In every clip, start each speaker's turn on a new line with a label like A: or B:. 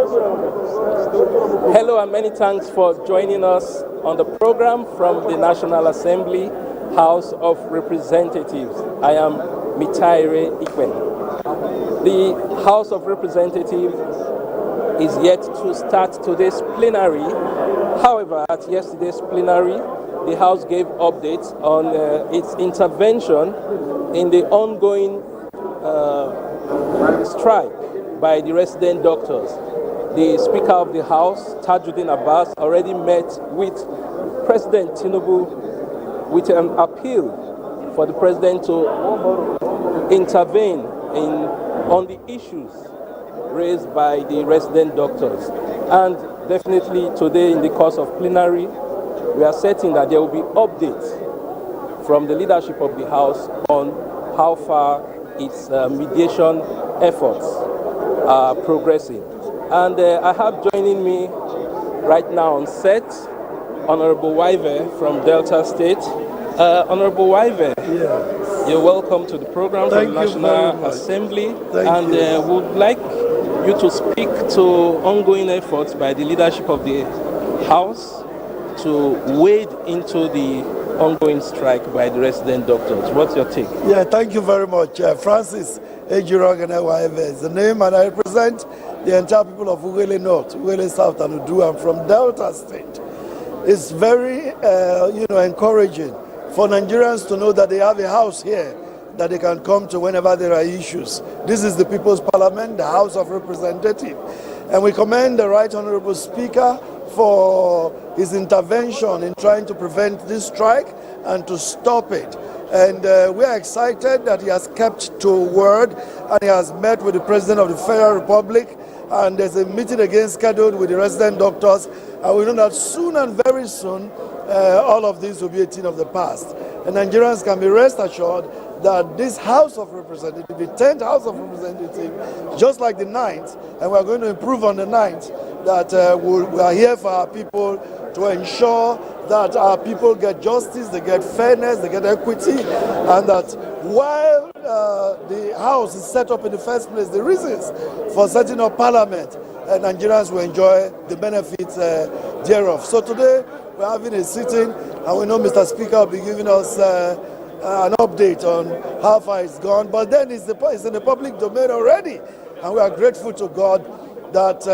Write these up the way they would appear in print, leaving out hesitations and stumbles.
A: Hello and many thanks for joining us on the program from the National Assembly, House of Representatives. I am Mitaire Ikwen. The House of Representatives is yet to start today's plenary. However, at yesterday's plenary, the House gave updates on its intervention in the ongoing strike by the resident doctors. The Speaker of the House, Tajuddin Abbas, already met with President Tinubu with an appeal for the President to intervene on the issues raised by the resident doctors. And definitely today in the course of plenary, we are certain that there will be updates from the leadership of the House on how far its mediation efforts are progressing. And I have joining me right now on set Honorable Waive from Delta State. Honorable Waive, yes. You're welcome to the program from the National Assembly. And would like you to speak to ongoing efforts by the leadership of the House to wade into the ongoing strike by the resident doctors. What's your take?
B: Yeah, thank you very much. Francis Ejirogene Waive is the name, and I represent the entire people of Ughelli North, Ughelli South, and Udu. I'm from Delta State. It's very, encouraging for Nigerians to know that they have a house here that they can come to whenever there are issues. This is the People's Parliament, the House of Representatives, and we commend the Right Honorable Speaker for his intervention in trying to prevent this strike and to stop it. And we are excited that he has kept to word and he has met with the President of the Federal Republic, and there's a meeting again scheduled with the resident doctors, and we know that soon and very soon all of this will be a thing of the past. And Nigerians can be rest assured that this House of Representatives, the 10th House of Representatives, just like the 9th, and we're going to improve on the 9th, that we are here for our people to ensure that our people get justice, they get fairness, they get equity, and that while the House is set up in the first place, the reasons for setting up Parliament, Nigerians will enjoy the benefits thereof. So today we're having a sitting, and we know Mr. Speaker will be giving us an update on how far it's gone, but then it's in the public domain already, and we are grateful to God that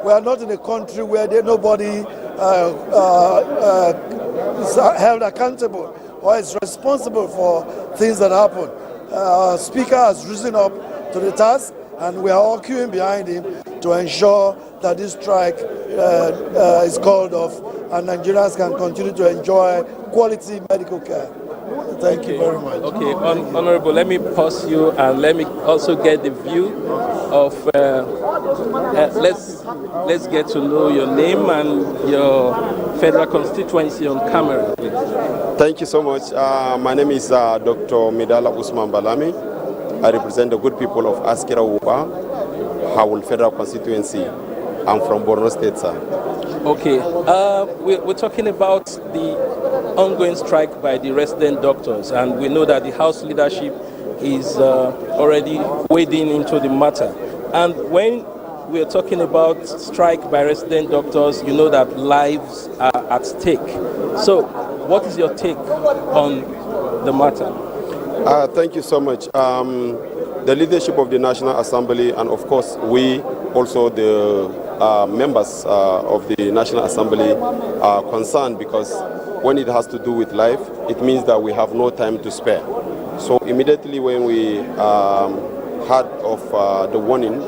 B: we are not in a country where nobody is held accountable or is responsible for things that happen. Our Speaker has risen up to the task, and we are all queuing behind him to ensure that this strike is called off and Nigerians can continue to enjoy quality medical care. Thank you very much.
A: Okay, Honorable, let me pause you and let me also get the view of, let's get to know your name and your federal constituency on camera, please.
C: Thank you so much. My name is Dr. Midala Usman Balami. I represent the good people of Askira Uba, Hawul Federal Constituency. I'm from Borno State, sir.
A: Okay, we're talking about the ongoing strike by the resident doctors, and we know that the House leadership is already wading into the matter. And when we're talking about strike by resident doctors, you know that lives are at stake. So what is your take on the matter?
C: Thank you so much. The leadership of the National Assembly, and of course we also the members of the National Assembly are concerned, because when it has to do with life, it means that we have no time to spare. So immediately when we heard of the warning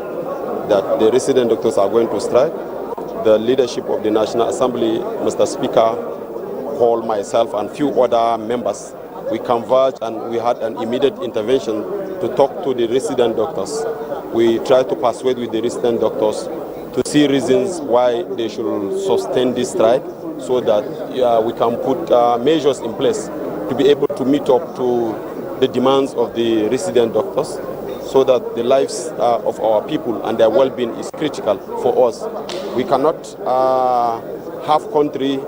C: that the resident doctors are going to strike, the leadership of the National Assembly, Mr. Speaker, called myself and few other members. We converged and we had an immediate intervention to talk to the resident doctors. We tried to persuade with the resident doctors to see reasons why they should sustain this strike, so that we can put measures in place to be able to meet up to the demands of the resident doctors, so that the lives of our people and their well-being is critical for us. We cannot have country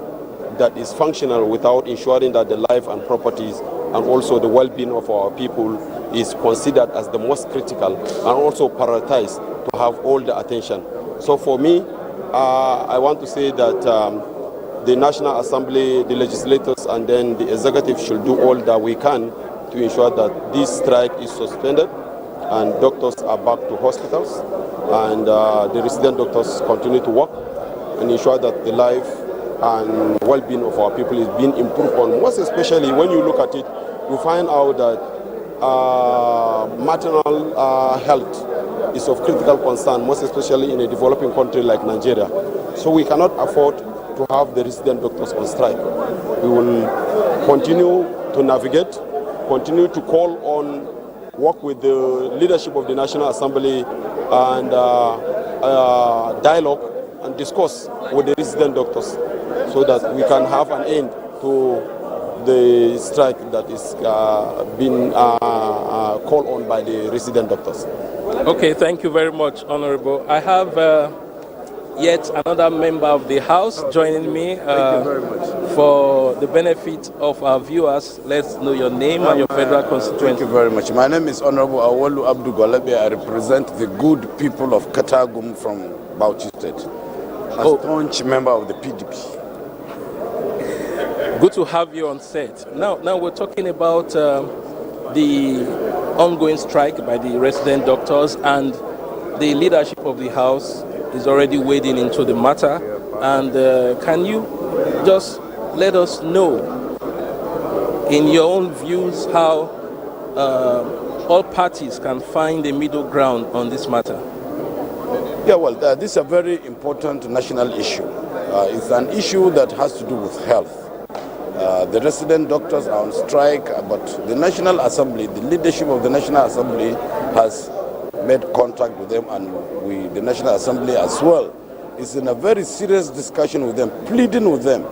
C: that is functional without ensuring that the life and properties and also the well-being of our people is considered as the most critical and also prioritized to have all the attention. So for me, I want to say that the National Assembly, the legislators, and then the executive should do all that we can to ensure that this strike is suspended and doctors are back to hospitals and the resident doctors continue to work and ensure that the life and well-being of our people is being improved on. Most especially when you look at it, you find out that maternal health is of critical concern, most especially in a developing country like Nigeria. So we cannot afford to have the resident doctors on strike. We will continue to navigate, continue to call on, work with the leadership of the National Assembly and dialogue and discuss with the resident doctors so that we can have an end to the strike that is being called on by the resident doctors.
A: Okay, thank you very much, Honorable. I have yet another member of the House joining me.
B: Thank you very much.
A: For the benefit of our viewers, let's know your name and your federal constituency.
B: Thank you very much. My name is Honorable Awalu Abdu Gwalabe. I represent the good people of Katagum from Bauchi State. A staunch member of the PDP.
A: Good to have you on set. Now we're talking about the ongoing strike by the resident doctors, and the leadership of the House is already wading into the matter. And can you just let us know, in your own views, how all parties can find a middle ground on this matter?
B: Yeah, well, this is a very important national issue. It's an issue that has to do with health. The resident doctors are on strike, but the National Assembly, the leadership of the National Assembly has made contact with them, and the National Assembly as well is in a very serious discussion with them, pleading with them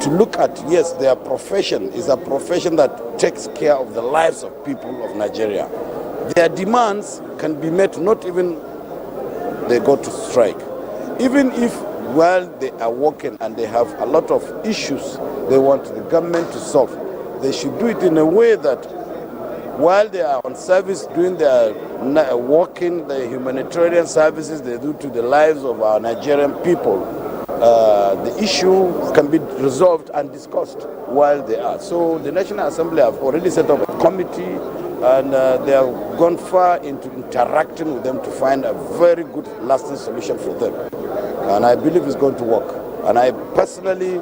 B: to look at, yes, their profession is a profession that takes care of the lives of people of Nigeria. Their demands can be met not even they go to strike. Even if while they are working and they have a lot of issues they want the government to solve, they should do it in a way that while they are on service doing their working, the humanitarian services they do to the lives of our Nigerian people, the issue can be resolved and discussed while they are. So the National Assembly have already set up a committee, and they have gone far into interacting with them to find a very good lasting solution for them. And I believe it's going to work. And I personally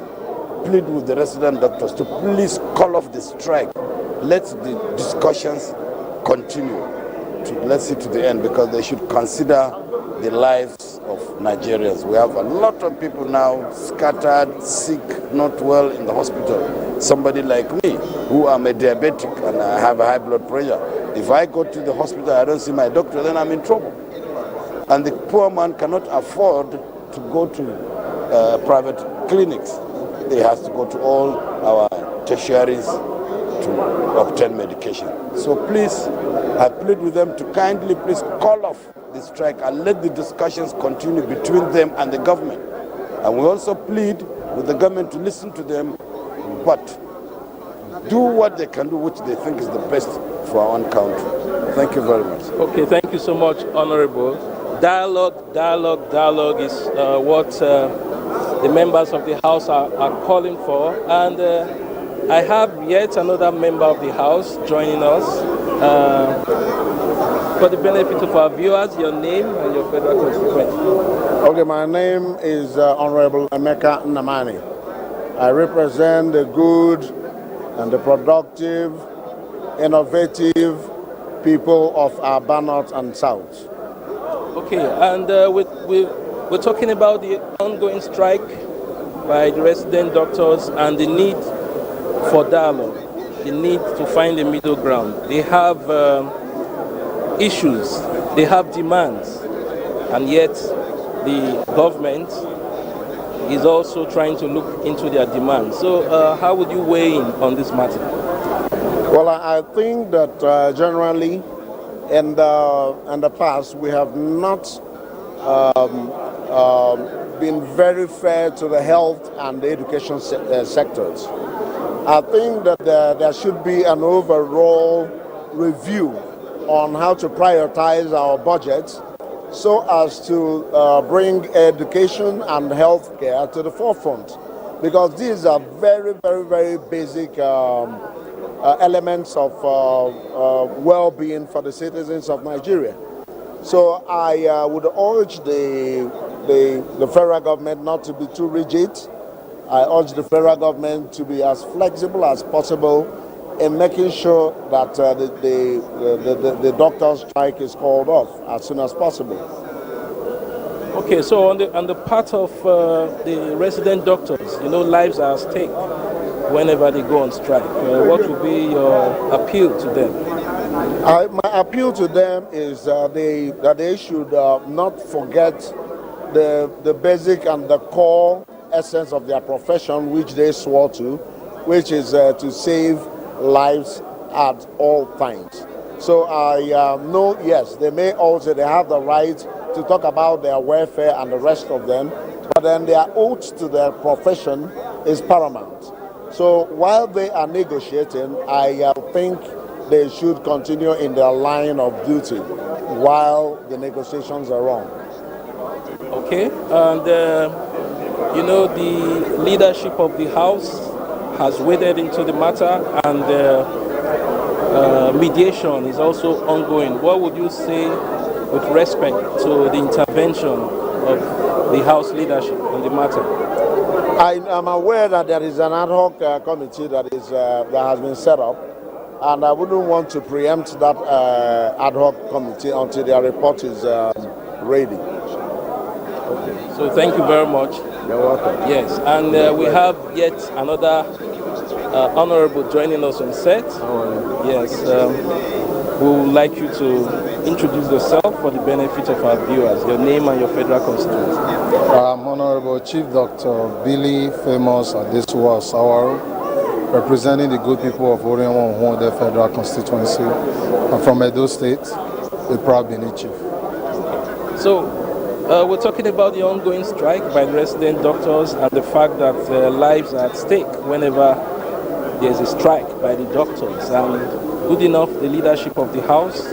B: plead with the resident doctors to please call off the strike. Let the discussions continue. Let's see to the end, because they should consider the lives of Nigerians. We have a lot of people now scattered, sick, not well in the hospital. Somebody like me, who am a diabetic and I have a high blood pressure. If I go to the hospital, I don't see my doctor, then I'm in trouble. And the poor man cannot afford to go to private clinics. He has to go to all our tertiaries to obtain medication. So please, I plead with them to kindly please call off the strike and let the discussions continue between them and the government. And we also plead with the government to listen to them, but do what they can do, which they think is the best for our own country. Thank you very much.
A: Okay, thank you so much, Honorable. Dialogue is what the members of the House are calling for. And I have yet another member of the House joining us. For the benefit of our viewers, your name and your federal constituency.
D: Okay, my name is Honorable Emeka Nnamani. I represent the good and the productive, innovative people of Aba North and South.
A: Okay, and we're talking about the ongoing strike by the resident doctors and the need for dialogue, the need to find a middle ground. They have issues, they have demands, and yet the government is also trying to look into their demands. So how would you weigh in on this matter?
D: Well, I think that generally in the past we have not been very fair to the health and the education sectors. I think that there should be an overall review on how to prioritize our budgets so as to bring education and healthcare to the forefront, because these are very, very, very basic elements of well-being for the citizens of Nigeria. So I would urge the federal government not to be too rigid. I urge the federal government to be as flexible as possible in making sure that the doctor strike is called off as soon as possible.
A: Okay, so on the part of the resident doctors, lives are at stake whenever they go on strike. What would be your appeal to them?
D: My appeal to them is that they should not forget the basic and the core essence of their profession, which they swore to, which is to save lives at all times. So I know, yes, they have the right to talk about their welfare and the rest of them, but then their oath to their profession is paramount. So while they are negotiating, I think they should continue in their line of duty while the negotiations are on.
A: Okay, and the leadership of the House has waded into the matter, and mediation is also ongoing. What would you say with respect to the intervention of the House leadership on the matter?
D: I am aware that there is an ad hoc committee that has been set up, and I wouldn't want to preempt that ad hoc committee until their report is ready.
A: Okay. So thank you very much.
D: You're welcome.
A: Yes, and we have yet another honorable joining us on set. Yes, we would like you to introduce yourself for the benefit of our viewers, your name and your federal constituency.
E: I'm Honorable Chief Dr. Billy Famous Adesuwa Sawaru, representing the good people of Orion the federal constituency. I'm from Edo State, a proud Benin chief.
A: So, we're talking about the ongoing strike by the resident doctors and the fact that lives are at stake whenever there's a strike by the doctors. And good enough, the leadership of the House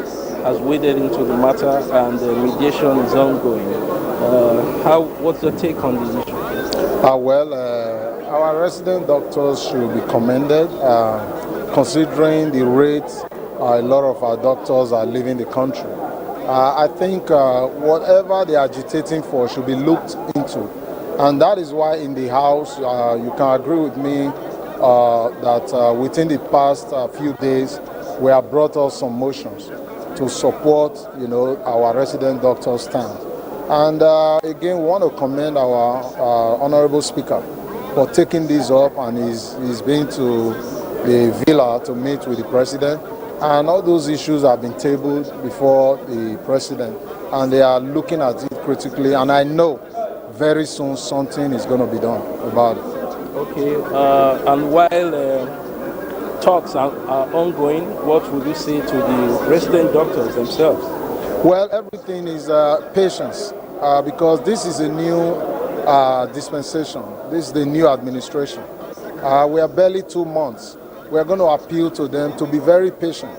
A: has waded into the matter, and the mediation is ongoing. What's your take on this issue?
E: Our resident doctors should be commended, considering the rate a lot of our doctors are leaving the country. I think whatever they are agitating for should be looked into, and that is why in the House you can agree with me that within the past few days we have brought us some motions to support our resident doctors' stand. And again, we want to commend our Honorable Speaker for taking this up, and he's been to the villa to meet with the President. And all those issues have been tabled before the President, and they are looking at it critically. And I know very soon something is going to be done about it.
A: Okay, and while talks are ongoing, what would you say to the resident doctors themselves?
E: Well, everything is patience, because this is a new dispensation. This is the new administration. We are barely 2 months. We are going to appeal to them to be very patient.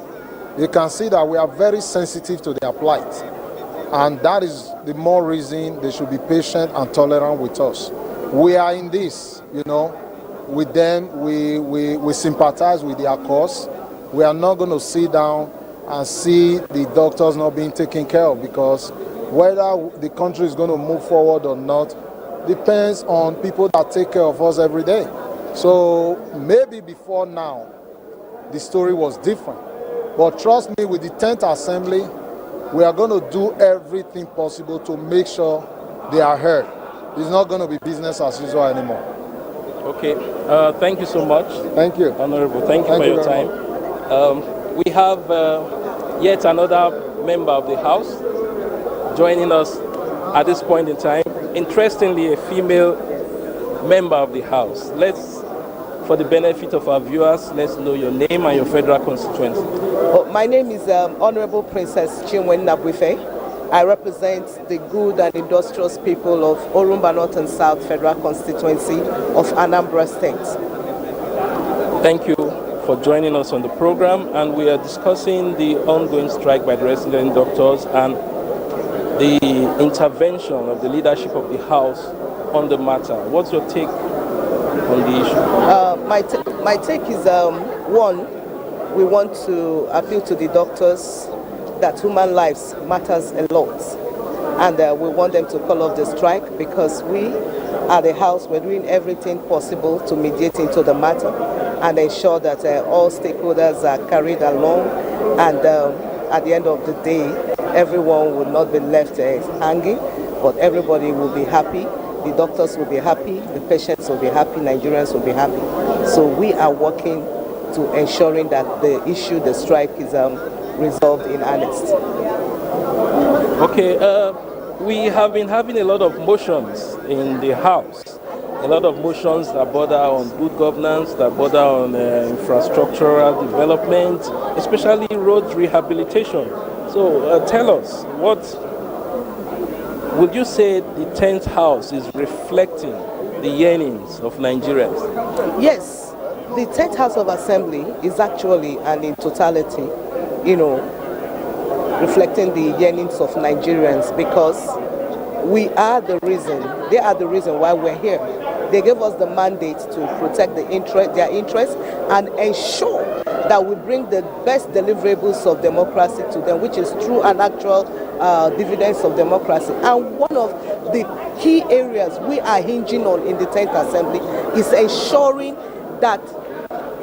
E: You can see that we are very sensitive to their plight, and that is the more reason they should be patient and tolerant with us. We are in this, with them. We sympathize with their cause. We are not going to sit down and see the doctors not being taken care of, because whether the country is going to move forward or not depends on people that take care of us every day. So maybe before now, the story was different. But trust me, with the 10th Assembly, we are going to do everything possible to make sure they are heard. It's not going to be business as usual anymore.
A: Okay, thank you so much.
E: Thank you.
A: Honorable, thank you for your time. We have yet another member of the House joining us at this point in time. Interestingly, a female member of the House. For the benefit of our viewers, let's know your name and your federal constituency.
F: My name is Honorable Princess Chinwen Nabwife. I represent the good and industrious people of Orumba North and South Federal Constituency of Anambra State.
A: Thank you for joining us on the program, and we are discussing the ongoing strike by the resident doctors, and the intervention of the leadership of the House on the matter. What's your take on the issue?
F: My take is, one, we want to appeal to the doctors that human lives matters a lot, and we want them to call off the strike, because we at the House, we're doing everything possible to mediate into the matter and ensure that all stakeholders are carried along, and at the end of the day, everyone will not be left hanging, but everybody will be happy. The doctors will be happy, the patients will be happy, Nigerians will be happy. So we are working to ensuring that the issue, the strike, is resolved in earnest.
A: Okay, we have been having a lot of motions in the House, a lot of motions that border on good governance, that border on infrastructural development, especially road rehabilitation. So tell us, what would you say the 10th House is reflecting the yearnings of Nigerians?
F: Yes, the 10th House of Assembly is actually, and in totality, reflecting the yearnings of Nigerians, because we are the reason, they are the reason why we're here. They gave us the mandate to protect their interests and ensure that we bring the best deliverables of democracy to them, which is true and actual dividends of democracy. And one of the key areas we are hinging on in the 10th Assembly is ensuring that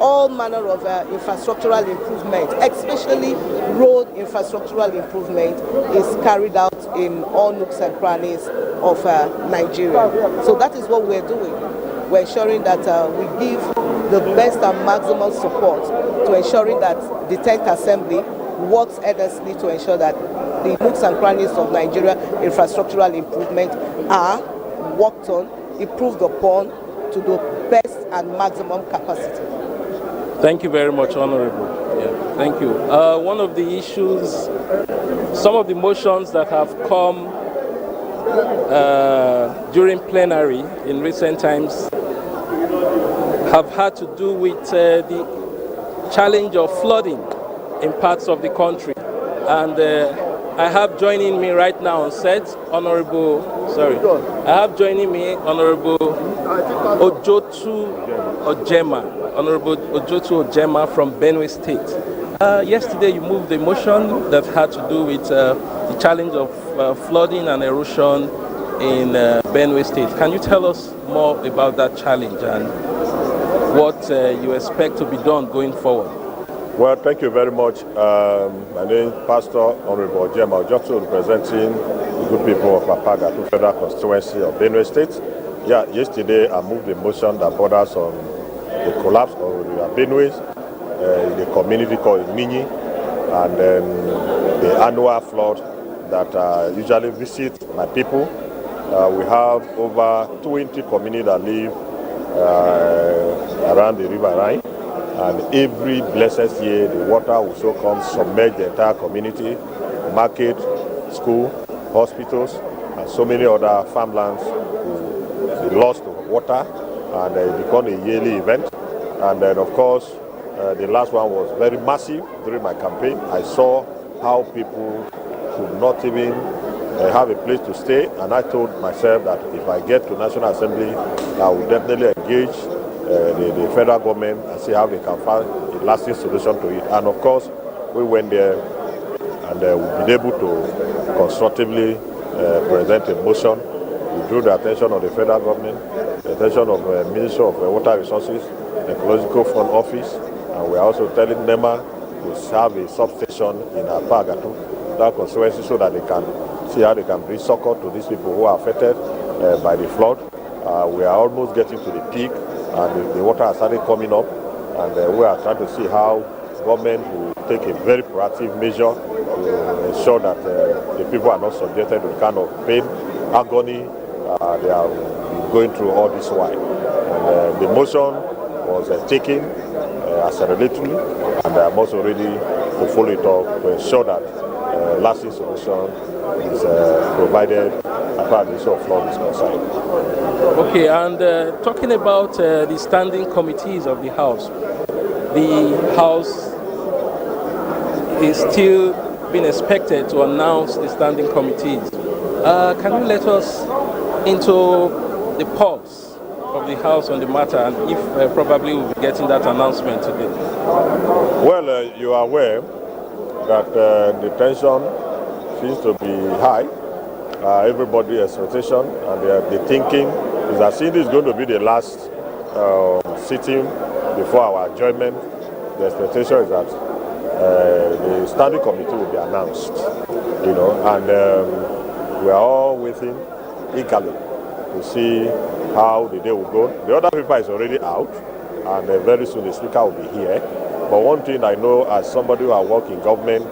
F: all manner of infrastructural improvement, especially road infrastructural improvement, is carried out in all nooks and crannies of Nigeria. So that is what we're doing. We're ensuring that we give the best and maximum support to ensuring that the 10th Assembly works earnestly to ensure that the nooks and crannies of Nigeria infrastructural improvement are worked on, improved upon to the best and maximum capacity.
A: Thank you very much, Honorable. Yeah, thank you. One of the issues, some of the motions that have come during plenary in recent times have had to do with the challenge of flooding in parts of the country. And I have joining me right now on set, Honorable Ojotu Ojema from Benue State. Yesterday you moved a motion that had to do with the challenge of flooding and erosion in Benue State. Can you tell us more about that challenge and what you expect to be done going forward?
G: Well, thank you very much. My name is Pastor Honorable Ojema Ojotu, representing the good people of Abuja Federal Constituency of Benue State. Yeah, yesterday I moved a motion that borders on the collapse of the Benue in the community called Minyi, and then the annual flood that usually visit my people. We have over 20 communities that live around the River Rhine, and every blessed year the water will so come submerge the entire community, market, school, hospitals, and so many other farmlands will be lost to water, and it becomes a yearly event. And then of course the last one was very massive during my campaign. I saw how people could not even have a place to stay, and I told myself that if I get to National Assembly, I will definitely engage the federal government and see how they can find a lasting solution to it. And of course, we went there and we've been able to constructively present a motion. We drew the attention of the federal government, the attention of the Ministry of Water Resources, the Ecological Fund Office, and we are also telling NEMA to have a substation in Abuja, that constituency, so that they can see how they can bring succor to these people who are affected by the flood. We are almost getting to the peak, and the water has started coming up, and we are trying to see how government will take a very proactive measure to ensure that the people are not subjected to the kind of pain, agony they are going through all this while. And the motion was taken acceleratively, and I'm also ready to follow it up to ensure that lasting solution is provided as far as the issue of flood is concerned.
A: Okay, and talking about the standing committees of the House is still being expected to announce the standing committees. Can you let us into the pulse of the House on the matter, and if probably we'll be getting that announcement today?
G: Well, you are aware that the tension seems to be high. Everybody's expectation and the thinking is that since this is going to be the last sitting before our adjournment, the expectation is that the standing committee will be announced, and we are all waiting eagerly to see how the day will go. The other paper is already out, and very soon the speaker will be here. But one thing I know as somebody who has worked in government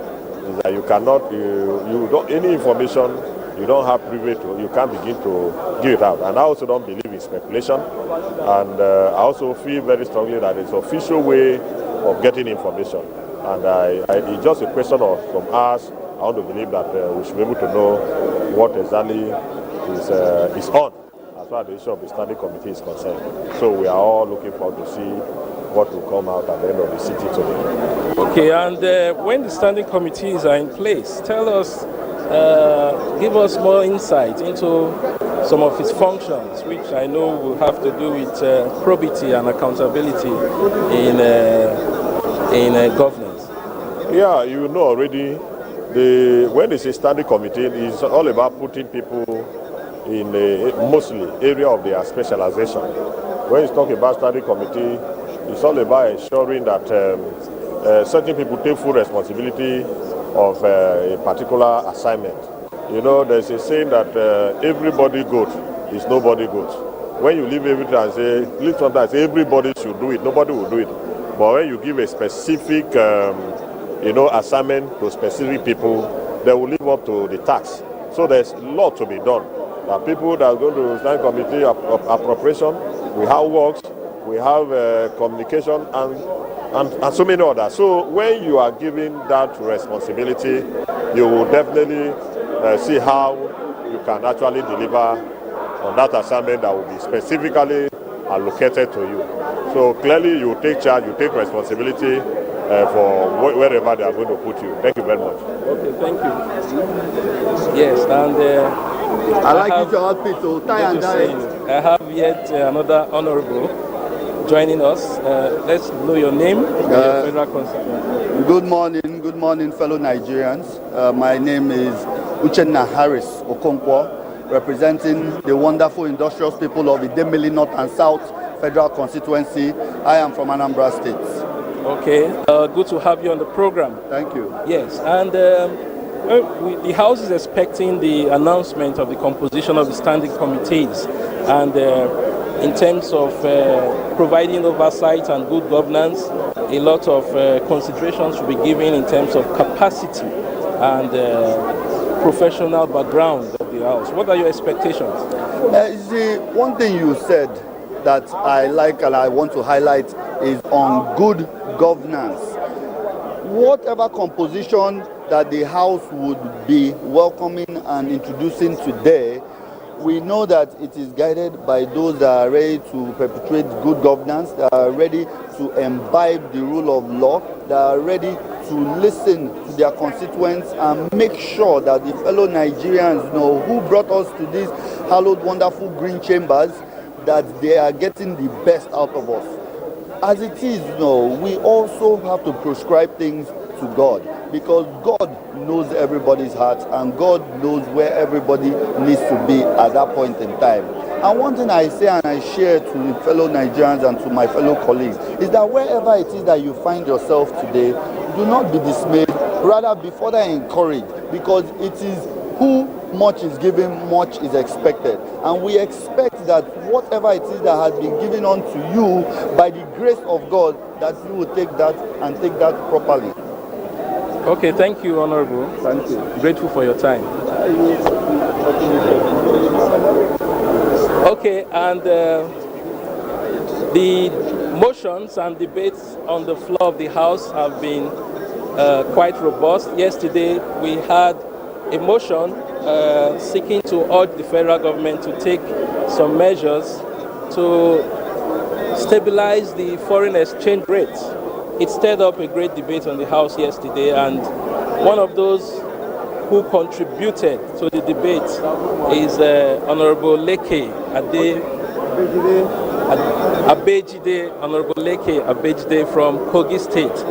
G: is that you cannot, you don't, any information you don't have privy to, you can't begin to give it out. And I also don't believe in speculation. And I also feel very strongly that it's an official way of getting information. And it's just a question of, from us, I want to believe that we should be able to know what exactly is on as far as the issue of the standing committee is concerned. So we are all looking forward to see what will come out at the end of the sitting today.
A: Okay, and when the standing committees are in place, tell us, give us more insight into some of its functions, which I know will have to do with probity and accountability in governance.
G: Yeah, you know already, when it's a standing committee, it's all about putting people in mostly area of their specialization. When it's talking about standing committee, it's all about ensuring that certain people take full responsibility of a particular assignment. There's a saying that everybody good is nobody good. When you leave everything and say, sometimes everybody should do it, nobody will do it. But when you give a specific, assignment to specific people, they will live up to the task. So there's a lot to be done. There are people that are going to stand committee of appropriation, we have works, we have communication, and so many others. So when you are given that responsibility, you will definitely see how you can actually deliver on that assignment that will be specifically allocated to you. So clearly you take charge, you take responsibility for wherever they are going to put you. Thank you very much.
A: Okay, thank you. Yes, and
B: I like it your outfit, so tie and dye.
A: I have yet another honorable joining us. Let's know your name and your federal constituency.
B: Good morning, fellow Nigerians. My name is Uchenna Harris Okonkwo, representing the wonderful industrious people of the Idemili North and South Federal Constituency. I am from Anambra State.
A: Okay, good to have you on the program.
B: Thank you.
A: Yes, and the House is expecting the announcement of the composition of the standing committees, and in terms of providing oversight and good governance, a lot of considerations should be given in terms of capacity and professional background of the House. What are your expectations?
B: One thing you said that I like and I want to highlight is on good governance. Whatever composition that the House would be welcoming and introducing today, we know that it is guided by those that are ready to perpetuate good governance, that are ready to imbibe the rule of law, that are ready to listen to their constituents and make sure that the fellow Nigerians know who brought us to these hallowed, wonderful green chambers, that they are getting the best out of us. As it is, we also have to prescribe things to God, because God knows everybody's heart and God knows where everybody needs to be at that point in time. And one thing I say and I share to the fellow Nigerians and to my fellow colleagues is that wherever it is that you find yourself today, do not be dismayed, rather be further encouraged, because it is who much is given, much is expected. And we expect that whatever it is that has been given unto you by the grace of God, that you will take that and take that properly.
A: Okay, thank you, Honorable.
B: Thank you.
A: Grateful for your time. Okay, and the motions and debates on the floor of the House have been quite robust. Yesterday, we had a motion seeking to urge the federal government to take some measures to stabilize the foreign exchange rates. It stirred up a great debate on the House yesterday, and one of those who contributed to the debate is Honorable Leke Abejide, Honorable Leke Abejide from Kogi State.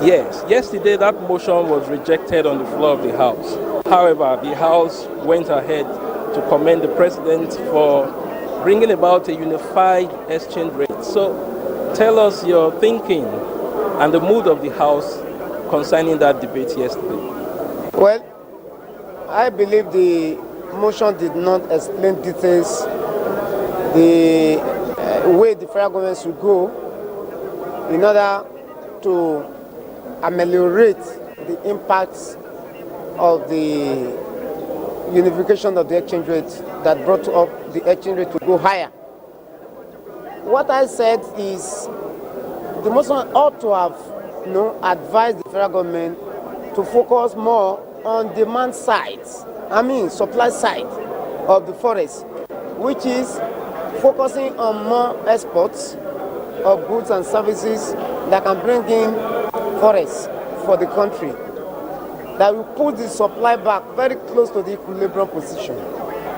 A: Yes, yesterday that motion was rejected on the floor of the House. However, the House went ahead to commend the President for bringing about a unified exchange rate. So tell us your thinking and the mood of the House concerning that debate yesterday.
H: Well, I believe the motion did not explain details the way the federal government should go in order to ameliorate the impacts of the unification of the exchange rate that brought up the exchange rate to go higher. What I said is the motion ought to have advised the federal government to focus more on demand side, supply side of the forest, which is focusing on more exports of goods and services that can bring in forests for the country, that will put the supply back very close to the equilibrium position.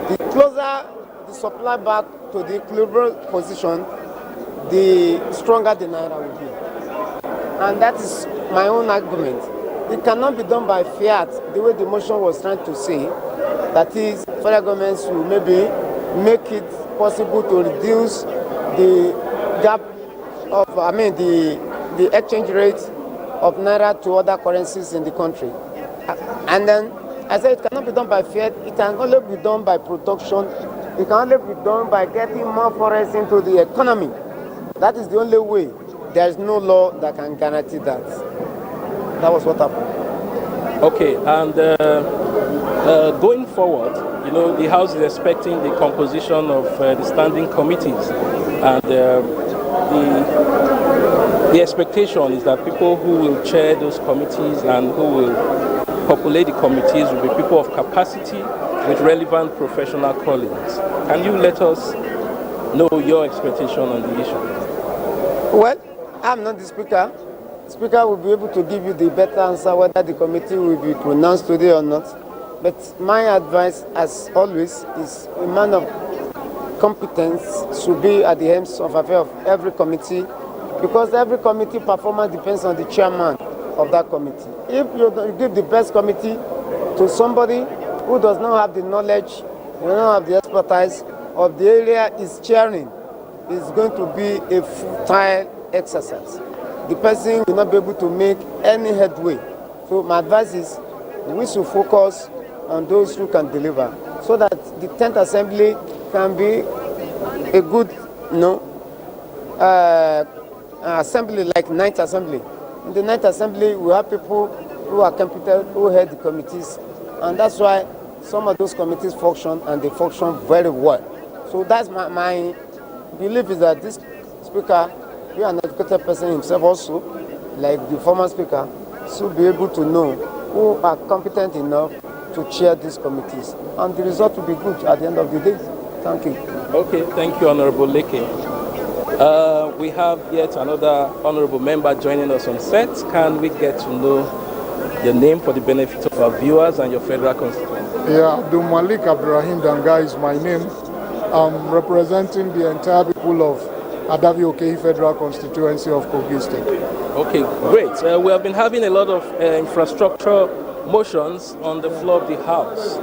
H: The closer the supply back to the equilibrium position, the stronger the naira will be. And that is my own argument. It cannot be done by fiat, the way the motion was trying to say. That is, federal governments will maybe make it possible to reduce the gap of, the exchange rate of naira to other currencies in the country. And then, I said it cannot be done by fiat, it can only be done by production, it can only be done by getting more forests into the economy. That is the only way. There is no law that can guarantee that. That was what happened.
A: Okay, and going forward, the House is expecting the composition of the standing committees, and the expectation is that people who will chair those committees and who will populate the committees will be people of capacity with relevant professional callings. Can you let us know your expectation on the issue?
H: Well, I'm not the Speaker. The Speaker will be able to give you the better answer whether the committee will be pronounced today or not. But my advice, as always, is a man of competence should be at the helm of affairs of every committee, because every committee performance depends on the chairman of that committee. If you give the best committee to somebody who does not have the knowledge, does not have the expertise of the area is chairing, it's going to be a futile exercise. The person will not be able to make any headway. So my advice is we should focus on those who can deliver, so that the 10th Assembly can be a good assembly like 9th Assembly. In the 9th Assembly, we have people who are competent, who head the committees, and that's why some of those committees function, and they function very well. So that's my belief, is that this Speaker, be an educated person himself also, like the former Speaker, should be able to know who are competent enough to chair these committees, and the result will be good at the end of the day. Thank you.
A: Okay, thank you, Honorable Leke. We have yet another honorable member joining us on set. Can we get to know your name for the benefit of our viewers and your federal constituency?
E: Yeah, Abdul Malik Abdurrahim Danga is my name. I'm representing the entire people of Adavi-Okehi Federal Constituency of Kogi State.
A: Okay, great. We have been having a lot of infrastructure motions on the floor of the House,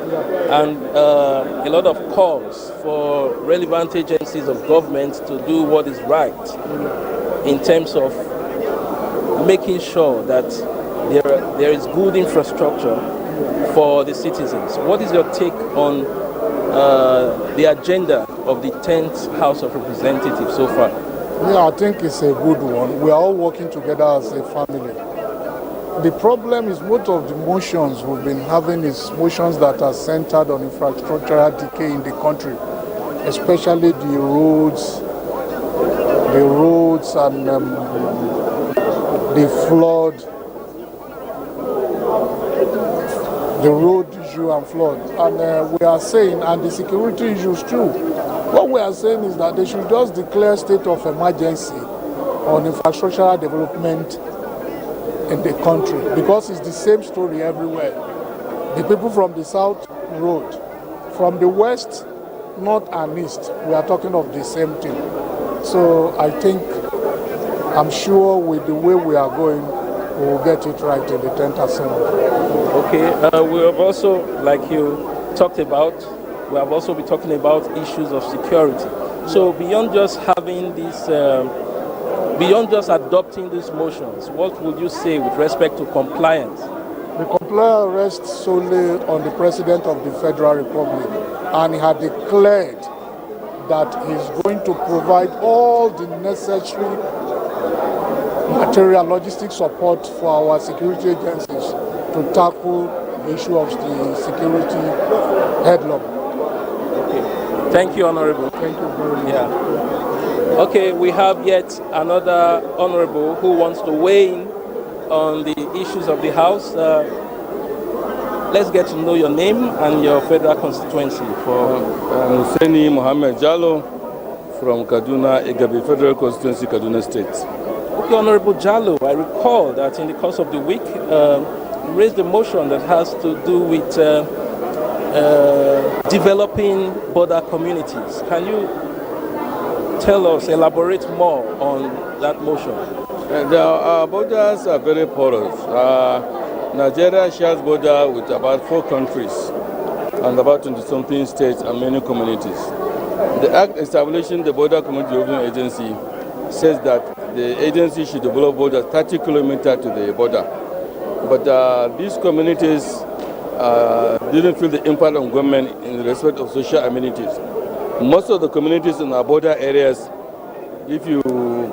A: and a lot of calls for relevant agencies of government to do what is right in terms of making sure that there is good infrastructure for the citizens. What is your take on the agenda of the 10th House of Representatives so far?
E: Yeah, I think it's a good one. We are all working together as a family. The problem is most of the motions we've been having is motions that are centered on infrastructural decay in the country, especially the roads and the flood, the road issue and flood. And we are saying, and the security issues too. What we are saying is that they should just declare state of emergency on infrastructural development in the country, because it's the same story everywhere. The people from the south road, from the west, north and east, we are talking of the same thing. So I'm sure with the way we are going, we will get it right in the 10th Assembly.
A: Okay, we have also, like you talked about, we have also been talking about issues of security. So beyond just having this, beyond just adopting these motions, what would you say with respect to compliance?
E: The compliance rests solely on the President of the Federal Republic, and he had declared that he's going to provide all the necessary material logistic support for our security agencies to tackle the issue of the security headlock.
A: Okay. Thank you, Honorable.
E: Thank you very much.
A: Yeah. Okay, we have yet another Honorable who wants to weigh in on the issues of the House. Let's get to know your name and your federal constituency.
I: I'm Hussaini Mohammed Jallo from Kaduna, Igabi Federal Constituency, Kaduna State.
A: Okay, Honorable Jallo, I recall that in the course of the week, you raised a motion that has to do with developing border communities. Can you tell us, elaborate more on that motion?
I: Our borders are very porous. Nigeria shares border with about 4 countries and about 20-something states and many communities. The Act establishing the Border Community Development Agency says that the agency should develop borders 30 kilometers to the border. But these communities didn't feel the impact of government in respect of social amenities. Most of the communities in our border areas, if you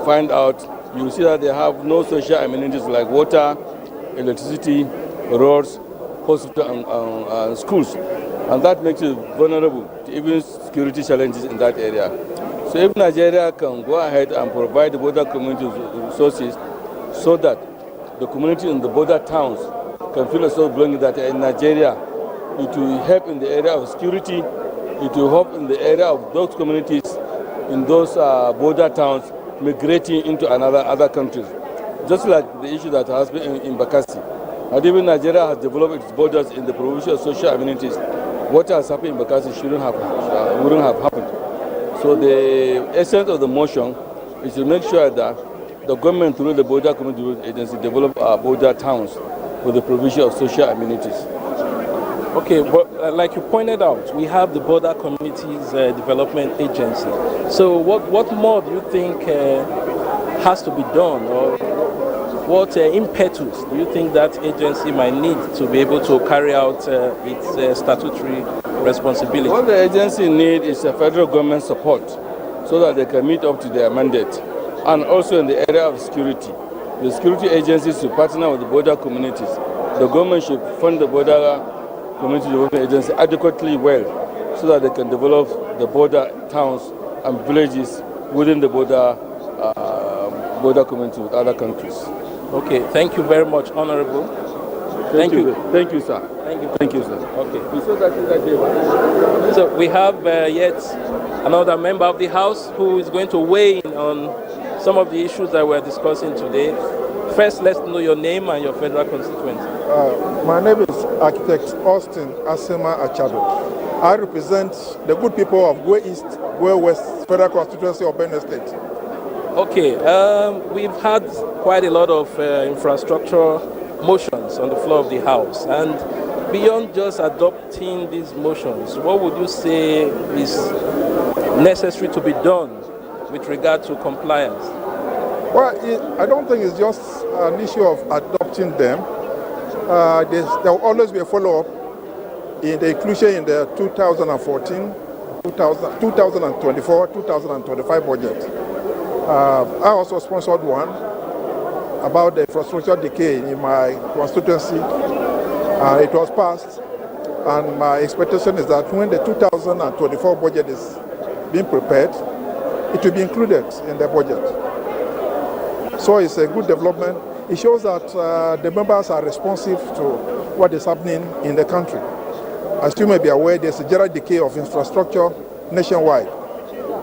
I: find out, you see that they have no social amenities like water, electricity, roads, hospitals, and schools. And that makes it vulnerable to even security challenges in that area. So if Nigeria can go ahead and provide the border community resources so that the community in the border towns can feel as though belonging that in Nigeria, it will help in the area of security, it will help in the area of those communities in those border towns migrating into other countries. Just like the issue that has been in Bakassi. And even Nigeria has developed its borders in the provision of social amenities. What has happened in Bakassi wouldn't have happened. So the essence of the motion is to make sure that the government through the Border Community Agency develop border towns with the provision of social amenities.
A: Okay, but like you pointed out, we have the Border Communities Development Agency. So what more do you think has to be done, or what impetus do you think that agency might need to be able to carry out its statutory responsibility?
I: What the agency needs is a federal government support so that they can meet up to their mandate. And also in the area of security, the security agencies should partner with the border communities. The government should fund the Border Community Development Agency adequately well so that they can develop the border towns and villages within the border community with other countries.
A: Okay, thank you very much, Honorable. Thank you.
I: Thank you, sir.
A: Thank you, sir. Okay. So we have yet another member of the House who is going to weigh in on some of the issues that we're discussing today. First, let's know your name and your federal constituency.
J: My name is Architect Austin Asema Achado. I represent the good people of Gwe East, Gwe West Federal Constituency of Benue State.
A: Okay, we've had quite a lot of infrastructure motions on the floor of the House, and beyond just adopting these motions, what would you say is necessary to be done with regard to compliance?
J: Well, I don't think it's just an issue of adopting them. There will always be a follow-up in the inclusion in the 2014, 2024, 2025 budget. I also sponsored one about the infrastructure decay in my constituency. It was passed, and my expectation is that when the 2024 budget is being prepared, it will be included in the budget. So it's a good development. It shows that the members are responsive to what is happening in the country. As you may be aware, there's a general decay of infrastructure nationwide.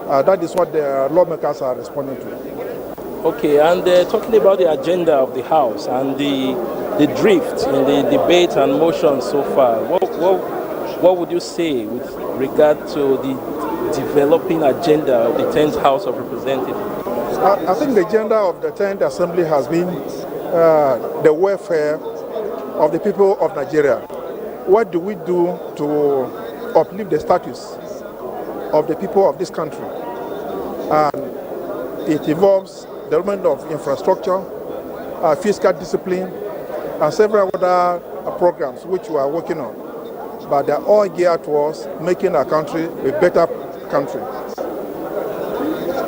J: That is what the lawmakers are responding to.
A: Okay, and talking about the agenda of the House and the drift in the debate and motion so far, what would you say with regard to the developing agenda of the 10th House of Representatives?
J: I think the agenda of the 10th Assembly has been the welfare of the people of Nigeria. What do we do to uplift the status of the people of this country? And it involves development of infrastructure, fiscal discipline, and several other programs which we are working on. But they're all geared towards making our country a better country.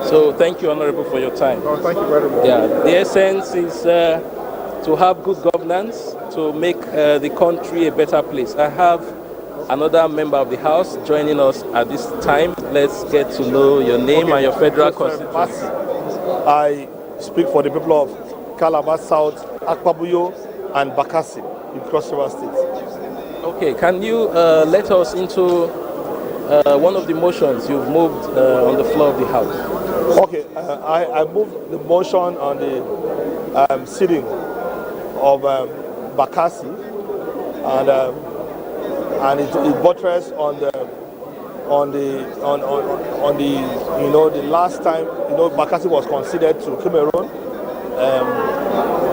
A: So thank you, Honorable, for your time.
J: Oh, thank you very much.
A: Yeah, the essence is to have good governance, to make the country a better place. I have another member of the House joining us at this time. Let's get to know your name and your federal constituency.
K: I speak for the people of Calabar South, Akpabuyo, and Bakassi in Cross River State.
A: Okay, can you let us into one of the motions you've moved on the floor of the House?
K: Okay, I moved the motion on the sitting of Bakassi, and it buttressed on the the last time Bakassi was considered to Cameroon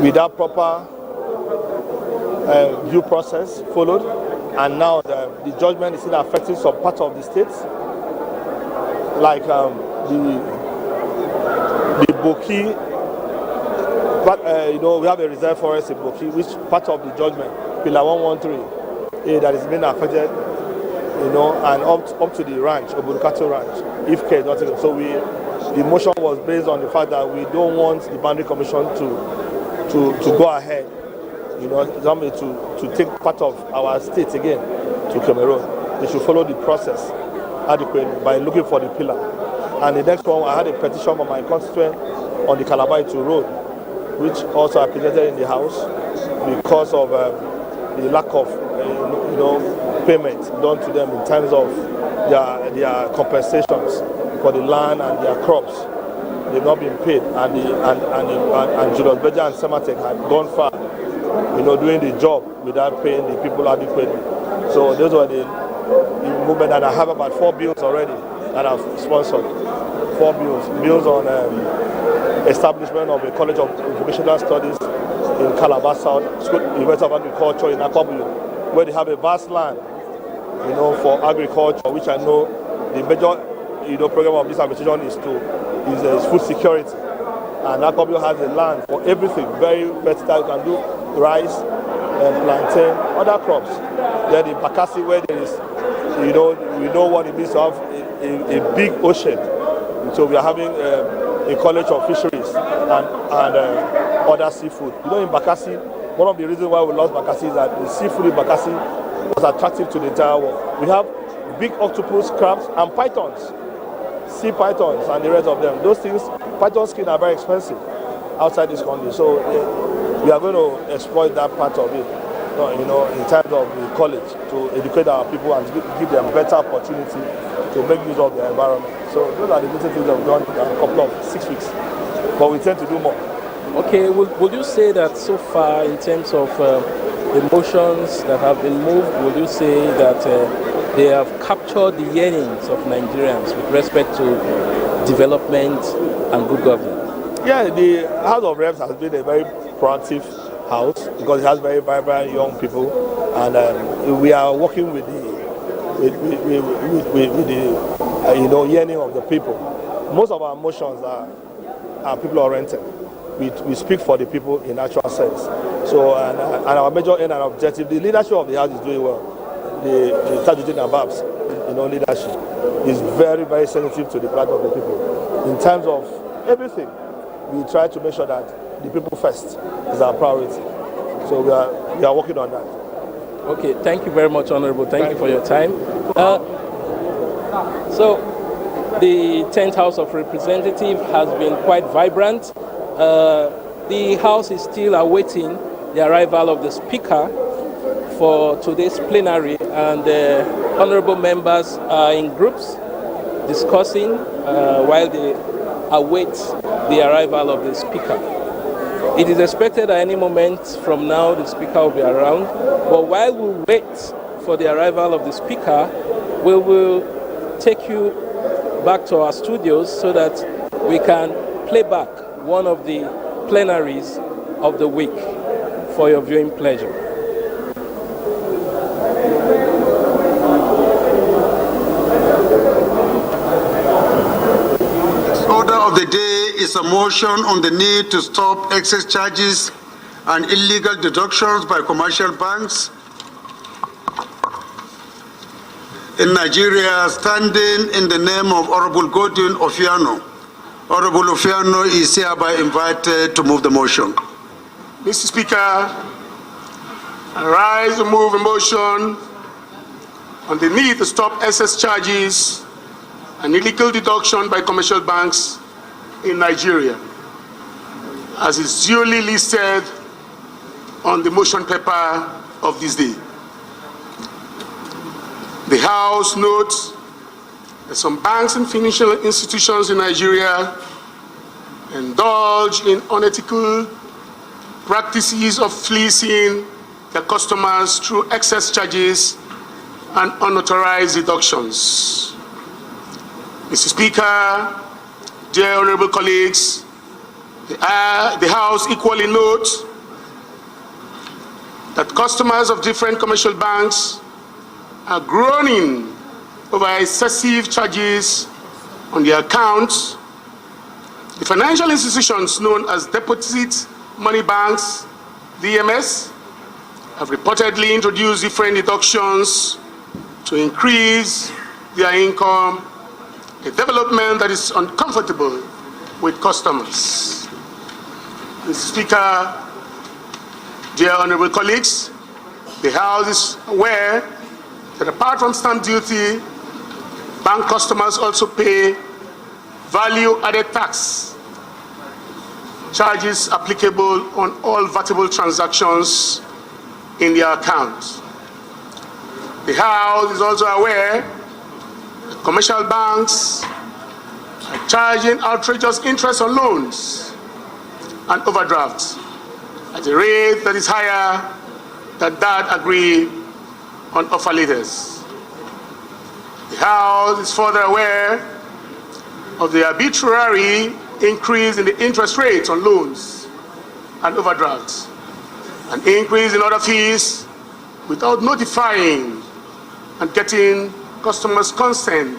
K: without proper due process followed, and now the judgment is still affecting some part of the states, like the Boki. But we have a reserve forest in Boki, which part of the judgment, Pillar 113, that is being affected, and up to the ranch, Oburukato Ranch, if care is not taken. So the motion was based on the fact that we don't want the Boundary Commission to go ahead, to take part of our states again to Cameroon. They should follow the process adequately by looking for the pillar. And the next one, I had a petition from my constituent on the Calabar to Road, which also I presented in the House because of the lack of payment done to them in terms of their compensations for the land and their crops. They've not been paid, and Julius Berger and Sematek had gone far, doing the job without paying the people adequately. So those were the movement, and I have about 4 bills already that I've sponsored. 4 bills on establishment of a College of Vocational Studies in Calabar South, University of Agriculture in Akpabuyo, where they have a vast land, for agriculture, which I know the major, program of this administration is food security. And Akpabuyo has the land for everything, very versatile. You can do rice, plantain, other crops. Then in Bakassi, where there is, we know what it means to have a big ocean. So we are having a college of fisheries and other seafood. In Bakassi, one of the reasons why we lost Bakassi is that the seafood in Bakassi was attractive to the entire world. We have big octopus, crabs, and pythons, sea pythons, and the rest of them. Those things, python skin are very expensive outside this country. So we are going to exploit that part of it, in terms of the college, to educate our people and give them better opportunity to make use of the environment. So those are the little things that we've done in a couple of 6 weeks, but we intend to do more.
A: Okay, would you say that so far, in terms of the motions that have been moved, would you say that they have captured the yearnings of Nigerians with respect to development and good governance?
K: Yeah, the House of Reps has been a very proactive house because it has very vibrant young people, and we are working with the yearning of the people. Most of our motions are people oriented. We speak for the people in actual sense. So, and our major aim and objective, the leadership of the House is doing well. The Tajuddin Abab's, leadership is very, very sensitive to the plight of the people. In terms of everything, we try to make sure that the people first is our priority. So we are working on that.
A: Okay, thank you very much, Honorable. Thank you for your time. So, the 10th House of Representatives has been quite vibrant. The House is still awaiting the arrival of the Speaker for today's plenary, and honorable members are in groups discussing while they await the arrival of the Speaker. It is expected at any moment from now the Speaker will be around, but while we wait for the arrival of the Speaker, we will take you back to our studios so that we can play back one of the plenaries of the week for your viewing pleasure.
L: Order of the day is a motion on the need to stop excess charges and illegal deductions by commercial banks in Nigeria, standing in the name of Honorable Godwin Ofiano. Honorable Ofiano is hereby invited to move the motion.
M: Mr. Speaker, I rise to move a motion on the need to stop excess charges and illegal deduction by commercial banks in Nigeria, as is duly listed on the motion paper of this day. The House notes that some banks and financial institutions in Nigeria indulge in unethical practices of fleecing their customers through excess charges and unauthorized deductions. Mr. Speaker, dear honorable colleagues, the House equally notes that customers of different commercial banks are groaning over excessive charges on their accounts. The financial institutions known as deposit money banks, DMS, have reportedly introduced different deductions to increase their income, a development that is uncomfortable with customers. Mr. Speaker, dear honorable colleagues, the House is aware that apart from stamp duty, bank customers also pay value-added tax charges applicable on all vatable transactions in their accounts. The House is also aware that commercial banks are charging outrageous interest on loans and overdrafts at a rate that is higher than that agreed on offer letters. The House is further aware of the arbitrary increase in the interest rates on loans and overdrafts, an increase in other fees without notifying and getting customers' consent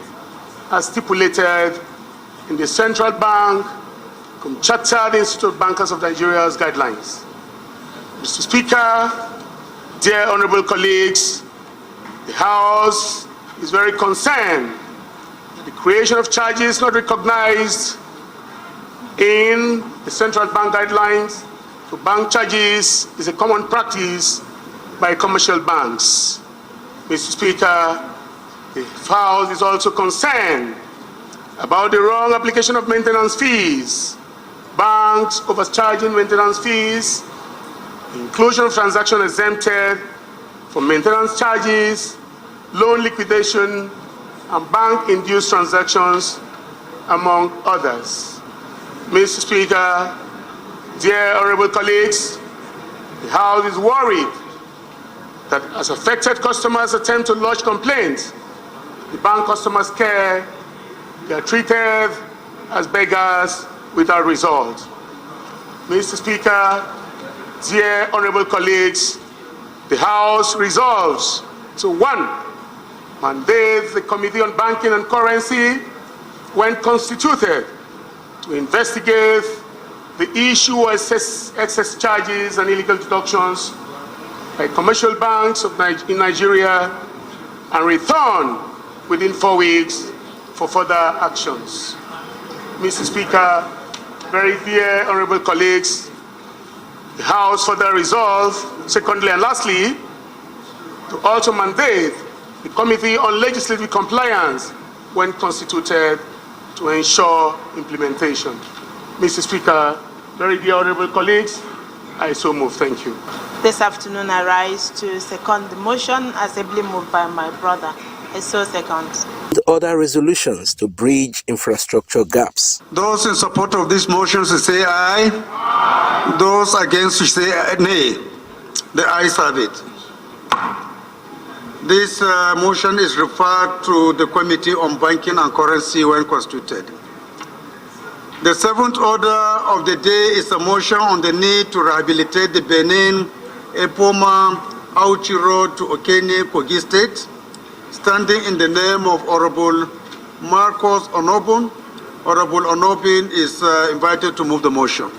M: as stipulated in the Central Bank Chartered Institute of Bankers of Nigeria's guidelines. Mr. Speaker, dear honorable colleagues, the House is very concerned that the creation of charges not recognized in the Central Bank guidelines to bank charges is a common practice by commercial banks. Mr. Speaker, the House is also concerned about the wrong application of maintenance fees, banks overcharging maintenance fees, inclusion of transactions exempted from maintenance charges, loan liquidation, and bank-induced transactions, among others. Mr. Speaker, dear honorable colleagues, the House is worried that as affected customers attempt to lodge complaints, the bank customers care, they are treated as beggars without result. Mr. Speaker, dear honorable colleagues, the House resolves to 1, mandate the Committee on Banking and Currency, when constituted, to investigate the issue of excess charges and illegal deductions by commercial banks in Nigeria and return within 4 weeks for further actions. Mr. Speaker, very dear honorable colleagues, the House further resolves, secondly and lastly, to also mandate the Committee on Legislative Compliance, when constituted, to ensure implementation. Mr. Speaker, very dear honorable colleagues, I so move. Thank you.
N: This afternoon I rise to second the motion as ably moved by my brother. I so second.
A: Other resolutions to bridge infrastructure gaps.
L: Those in support of this motion should say aye. Those against should say nay. The ayes have it. This motion is referred to the Committee on Banking and Currency when constituted. The seventh order of the day is a motion on the need to rehabilitate the Benin Epoma Auchi Road to Okene, Kogi State, standing in the name of Honorable Marcos Onobun. Honorable Onobin is invited to move the motion.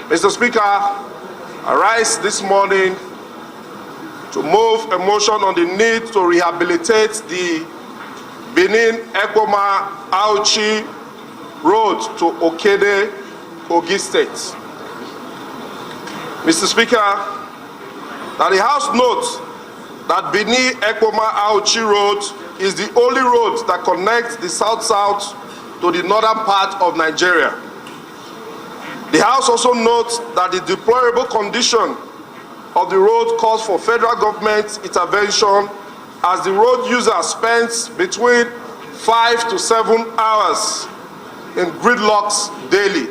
O: Mr. Speaker, I rise this morning to move a motion on the need to rehabilitate the Benin Epoma Auchi Road to Okene, Kogi State. Mr. Speaker, that the House notes that Benin Epoma Auchi Road is the only road that connects the south-south to the northern part of Nigeria. The House also notes that the deplorable condition of the road calls for federal government intervention, as the road user spends between 5 to 7 hours in gridlocks daily.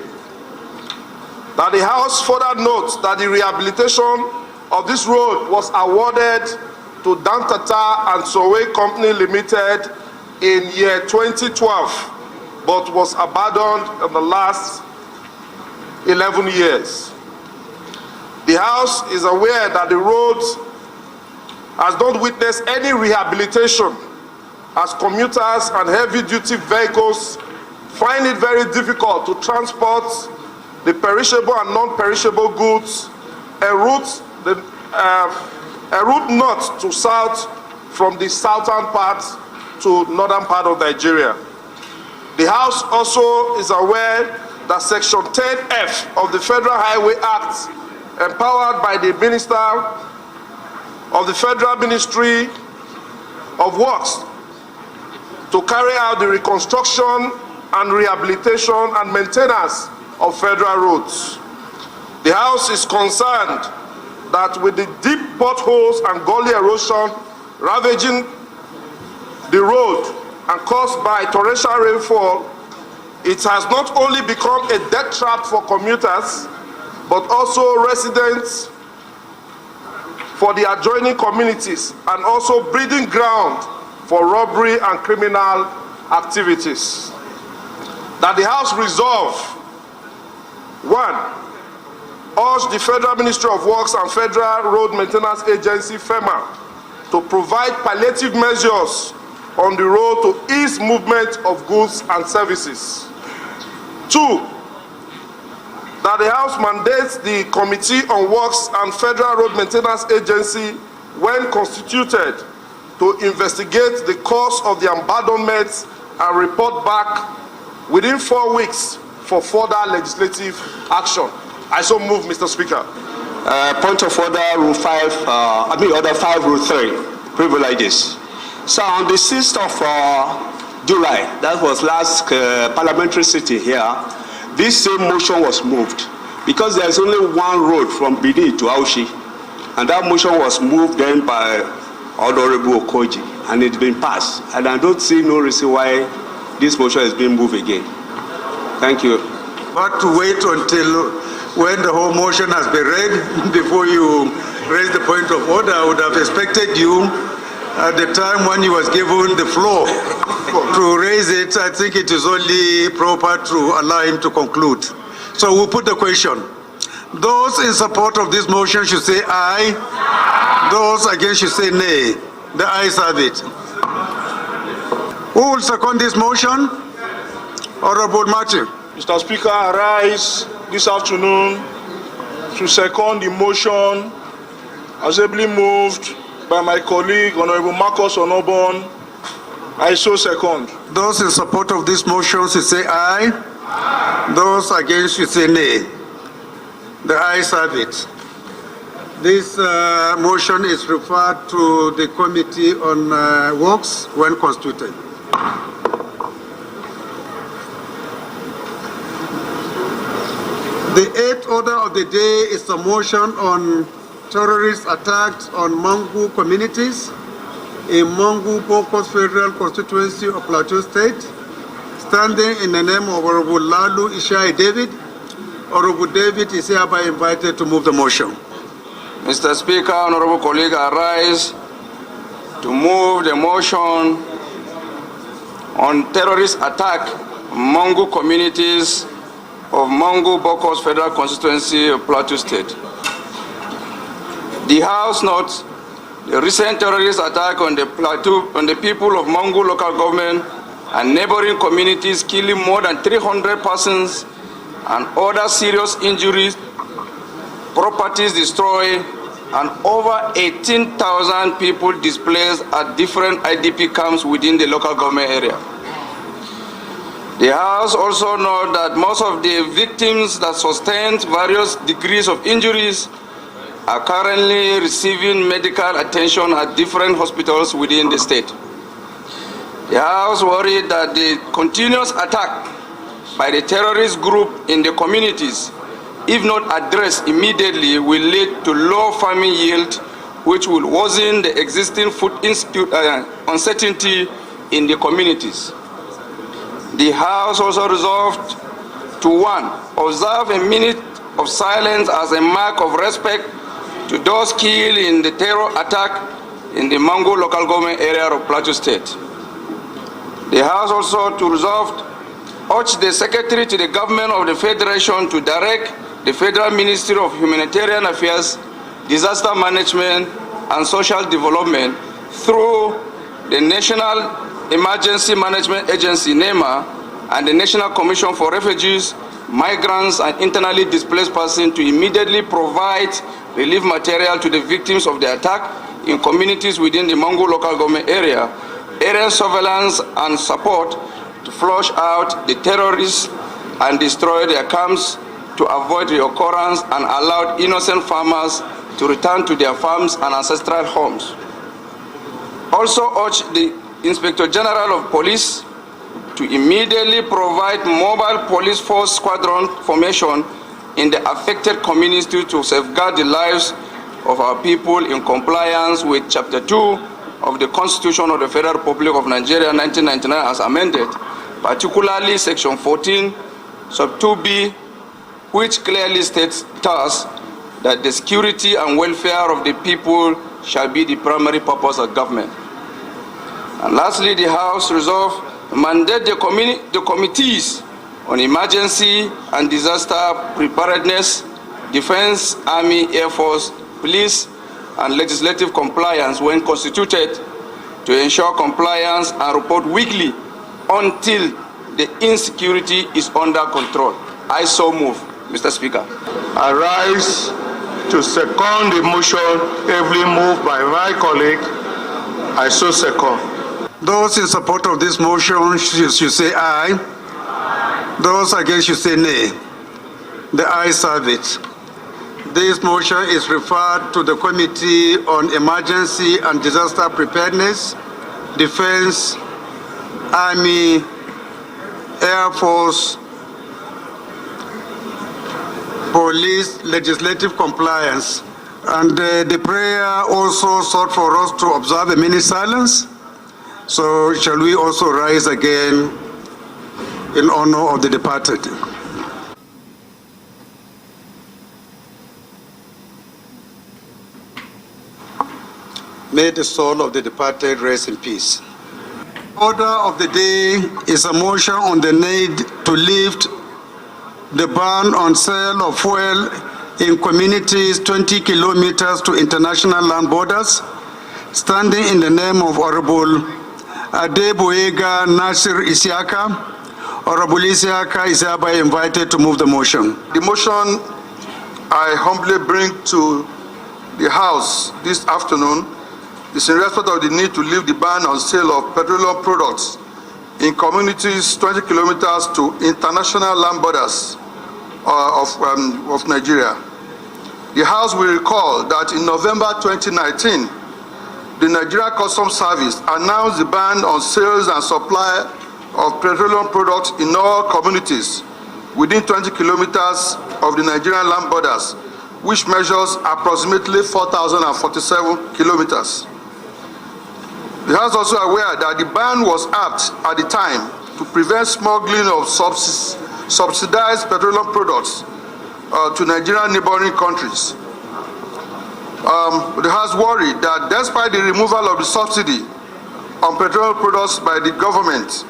O: That the House further notes that the rehabilitation of this road was awarded to Dantata and Sowe Company Limited in year 2012, but was abandoned in the last 11 years. The House is aware that the road has not witnessed any rehabilitation, as commuters and heavy-duty vehicles find it very difficult to transport the perishable and non-perishable goods, a route north to south from the southern part to northern part of Nigeria. The House also is aware that Section 10F of the Federal Highway Act, empowered by the Minister of the Federal Ministry of Works to carry out the reconstruction and rehabilitation and maintenance of federal roads. The House is concerned that with the deep potholes and gully erosion ravaging the road and caused by torrential rainfall, it has not only become a death trap for commuters, but also residents for the adjoining communities, and also breeding ground for robbery and criminal activities. That the House resolve, 1, urge the Federal Ministry of Works and Federal Road Maintenance Agency, FEMA, to provide palliative measures on the road to ease movement of goods and services. 2, that the House mandates the Committee on Works and Federal Road Maintenance Agency, when constituted, to investigate the cause of the abandonment and report back within 4 weeks for further legislative action. I so move, Mr. Speaker.
P: Point of order, Rule 5, Order 5, Rule 3, privileges. So on the 6th of July, that was last parliamentary sitting here, this same motion was moved because there's only one road from Benin to Auchi, and that motion was moved then by Honorable Okoji, and it's been passed. And I don't see no reason why this motion is being moved again. Thank you.
L: But to wait until when the whole motion has been read before you raise the point of order. I would have expected you at the time when you was given the floor to raise it. I think it is only proper to allow him to conclude. So we'll put the question. Those in support of this motion should say aye. Those against should say nay. The ayes have it. Who will second this motion? Honorable Martin.
O: Mr. Speaker, I rise this afternoon to second the motion as ably moved by my colleague, Honorable Marcos Onobon. I so second.
L: Those in support of this motion should say aye. Those against should say nay. The ayes have it. This motion is referred to the Committee on Works when constituted. The eighth order of the day is a motion on terrorist attacks on Mangu communities. in Mangu-Bokos Federal Constituency of Plateau State, standing in the name of Honorable Lalu Ishai David. Honorable David is hereby invited to move the motion.
N: Mr. Speaker, honorable colleague, I rise to move the motion on terrorist attack Mangu communities of Mangu-Bokos Federal Constituency of Plateau State. The House notes the recent terrorist attack on the people of Mangu local government and neighboring communities, killing more than 300 persons and other serious injuries, properties destroyed, and over 18,000 people displaced at different IDP camps within the local government area. The House also notes that most of the victims that sustained various degrees of injuries are currently receiving medical attention at different hospitals within the state. The House worried that the continuous attack by the terrorist group in the communities, if not addressed immediately, will lead to low farming yield, which will worsen the existing food uncertainty in the communities. The House also resolved to 1. Observe a minute of silence as a mark of respect to those killed in the terror attack in the Mangu local government area of Plateau State. The House also to resolve urge the Secretary to the Government of the Federation to direct the Federal Ministry of Humanitarian Affairs, Disaster Management and Social Development through the National Emergency Management Agency, NEMA, and the National Commission for Refugees, Migrants and Internally Displaced Persons to immediately provide relief material to the victims of the attack in communities within the Mangu local government area surveillance and support to flush out the terrorists and destroy their camps to avoid reoccurrence and allow innocent farmers to return to their farms and ancestral homes. Also urge the Inspector General of Police to immediately provide mobile police force squadron formation in the affected communities to safeguard the lives of our people in compliance with Chapter 2 of the Constitution of the Federal Republic of Nigeria 1999 as amended, particularly Section 14, Sub 2B, which clearly states thus that the security and welfare of the people shall be the primary purpose of government. And lastly, the House resolved to mandate the committees on emergency and disaster preparedness, defense, army, air force, police, and legislative compliance when constituted to ensure compliance and report weekly until the insecurity is under control. I so move, Mr. Speaker.
O: I rise to second the motion ably moved by my colleague. I so second.
L: Those in support of this motion should say aye. Those against should say nay. The ayes have it. This motion is referred to the Committee on Emergency and Disaster Preparedness, Defense, Army, Air Force, Police, Legislative Compliance. And the prayer also sought for us to observe a minute silence. So shall we also rise again in honor of the departed? May the soul of the departed rest in peace. Order of the day is a motion on the need to lift the ban on sale of fuel in communities 20 kilometers to international land borders, standing in the name of Honorable Adeboyega Nasir Isiaka. Honorable Isiaka is hereby invited to move the motion.
O: The motion I humbly bring to the House this afternoon is in respect of the need to lift the ban on sale of petroleum products in communities 20 kilometers to international land borders of Nigeria. The House will recall that in November 2019, the Nigerian Customs Service announced the ban on sales and supply of petroleum products in all communities within 20 kilometers of the Nigerian land borders, which measures approximately 4,047 kilometers. The House also aware that the ban was apt at the time to prevent smuggling of subsidized petroleum products to Nigerian neighboring countries. The House worried that despite the removal of the subsidy on petroleum products by the government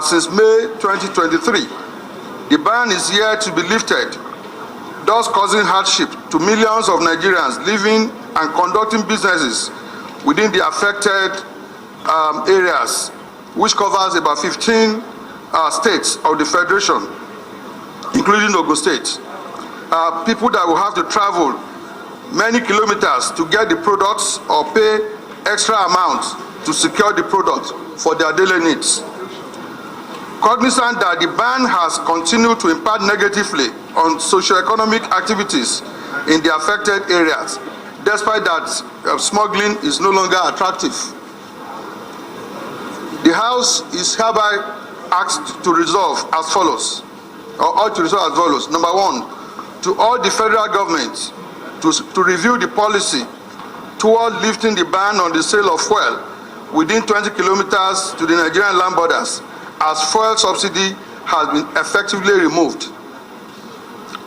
O: since May 2023, the ban is yet to be lifted, thus causing hardship to millions of Nigerians living and conducting businesses within the affected areas, which covers about 15 states of the Federation, including Ogun State. People that will have to travel many kilometers to get the products or pay extra amounts to secure the product for their daily needs. Cognizant that the ban has continued to impact negatively on socio-economic activities in the affected areas, despite that smuggling is no longer attractive. The House is hereby asked to resolve as follows, Number one, to urge the federal government to review the policy toward lifting the ban on the sale of fuel within 20 kilometers to the Nigerian land borders, as fuel subsidy has been effectively removed.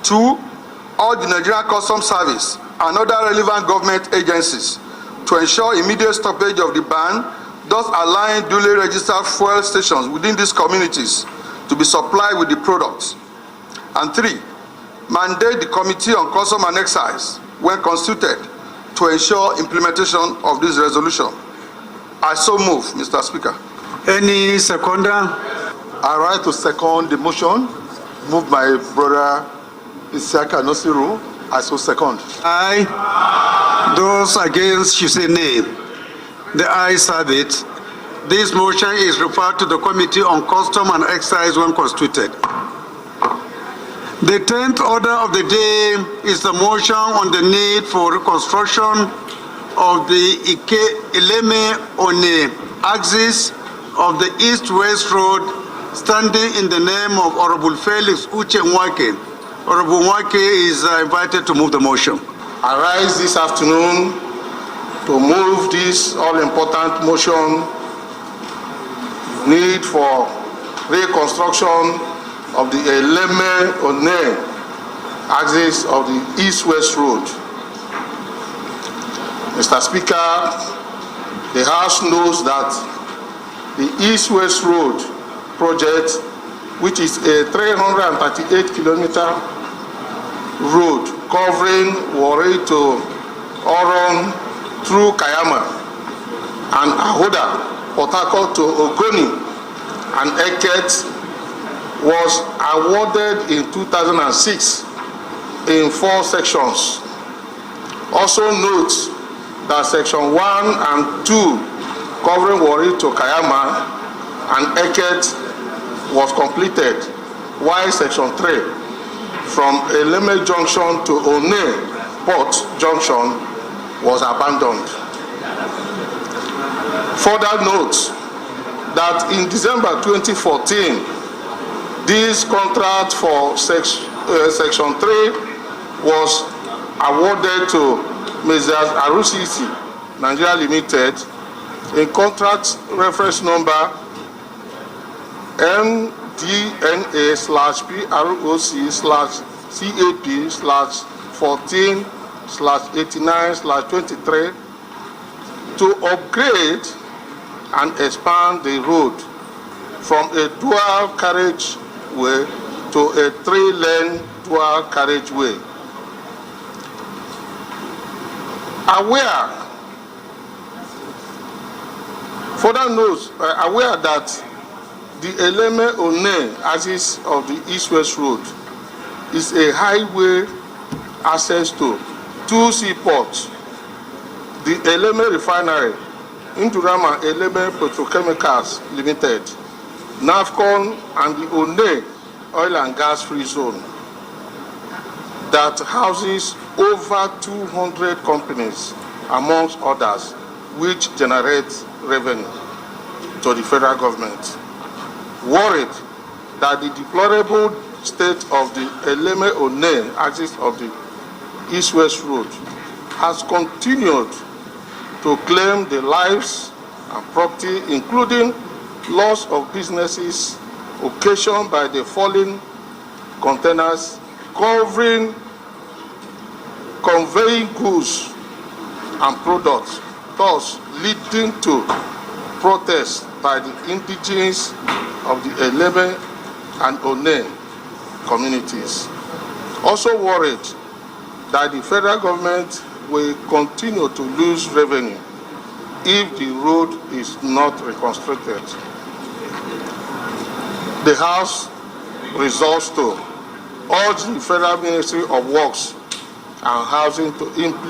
O: Two, urge the Nigerian Customs Service and other relevant government agencies to ensure immediate stoppage of the ban, thus allowing duly registered fuel stations within these communities to be supplied with the products. And three, mandate the Committee on Custom and Excise, when constituted, to ensure implementation of this resolution. I so move, Mr. Speaker.
L: Any seconder?
Q: I rise to second the motion moved by brother Isiaka Nosiru. I so second.
L: Aye. Those against should say nay. The ayes have it. This motion is referred to the Committee on Custom and Excise when constituted. The 10th order of the day is the motion on the need for reconstruction of the Ileme-One axis of the East-West Road, standing in the name of Honorable Felix Uche Nwake. Honorable Nwake is invited to move the motion.
O: I rise this afternoon to move this all-important motion, need for reconstruction of the Ileme-One axis of the East-West Road. Mr. Speaker, the House knows that the East-West Road project, which is a 338-kilometer road covering Warri to Oron through Kayama and Ahoda, Port Harcourt to Ogoni and Eket, was awarded in 2006 in 4 sections. Also note that section 1 and 2 covering Warri to Kayama and Eket was completed, while section 3 from Eleme Junction to One Port Junction was abandoned. Further note that in December 2014, this contract for section 3 was awarded to Mrs. Arusisi Nigeria Limited in contract reference number MDNA/PROC/CAP/14/89/23 to upgrade and expand the road from a dual carriageway to a 3-lane dual carriageway. Aware that the Ileme-One axis of the East-West Road is a highway access to 2 seaports, the Eleme Refinery, Indurama Eleme Petrochemicals Limited, NAFCON, and the One Oil and Gas Free Zone that houses over 200 companies, amongst others, which generate revenue to the federal government. Worried that the deplorable state of the Ileme-One axis of the East-West Road has continued to claim the lives and property, including loss of businesses occasioned by the falling containers conveying goods and products, thus leading to protests by the indigenes of the Eleme and One communities. Also worried that the federal government will continue to lose revenue if the road is not reconstructed. The House resolves to urge the Federal Ministry of Works and Housing to immediate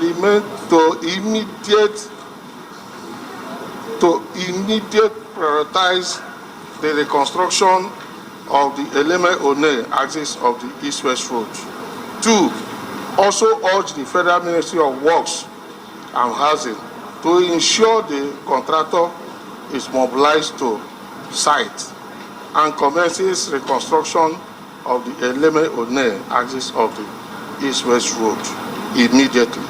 O: prioritize the reconstruction of the Eleme-One axis of the East-West Road. 2. Also urge the Federal Ministry of Works and Housing to ensure the contractor is mobilized to site and commences reconstruction of the Eleme-One axis of the East-West Road immediately.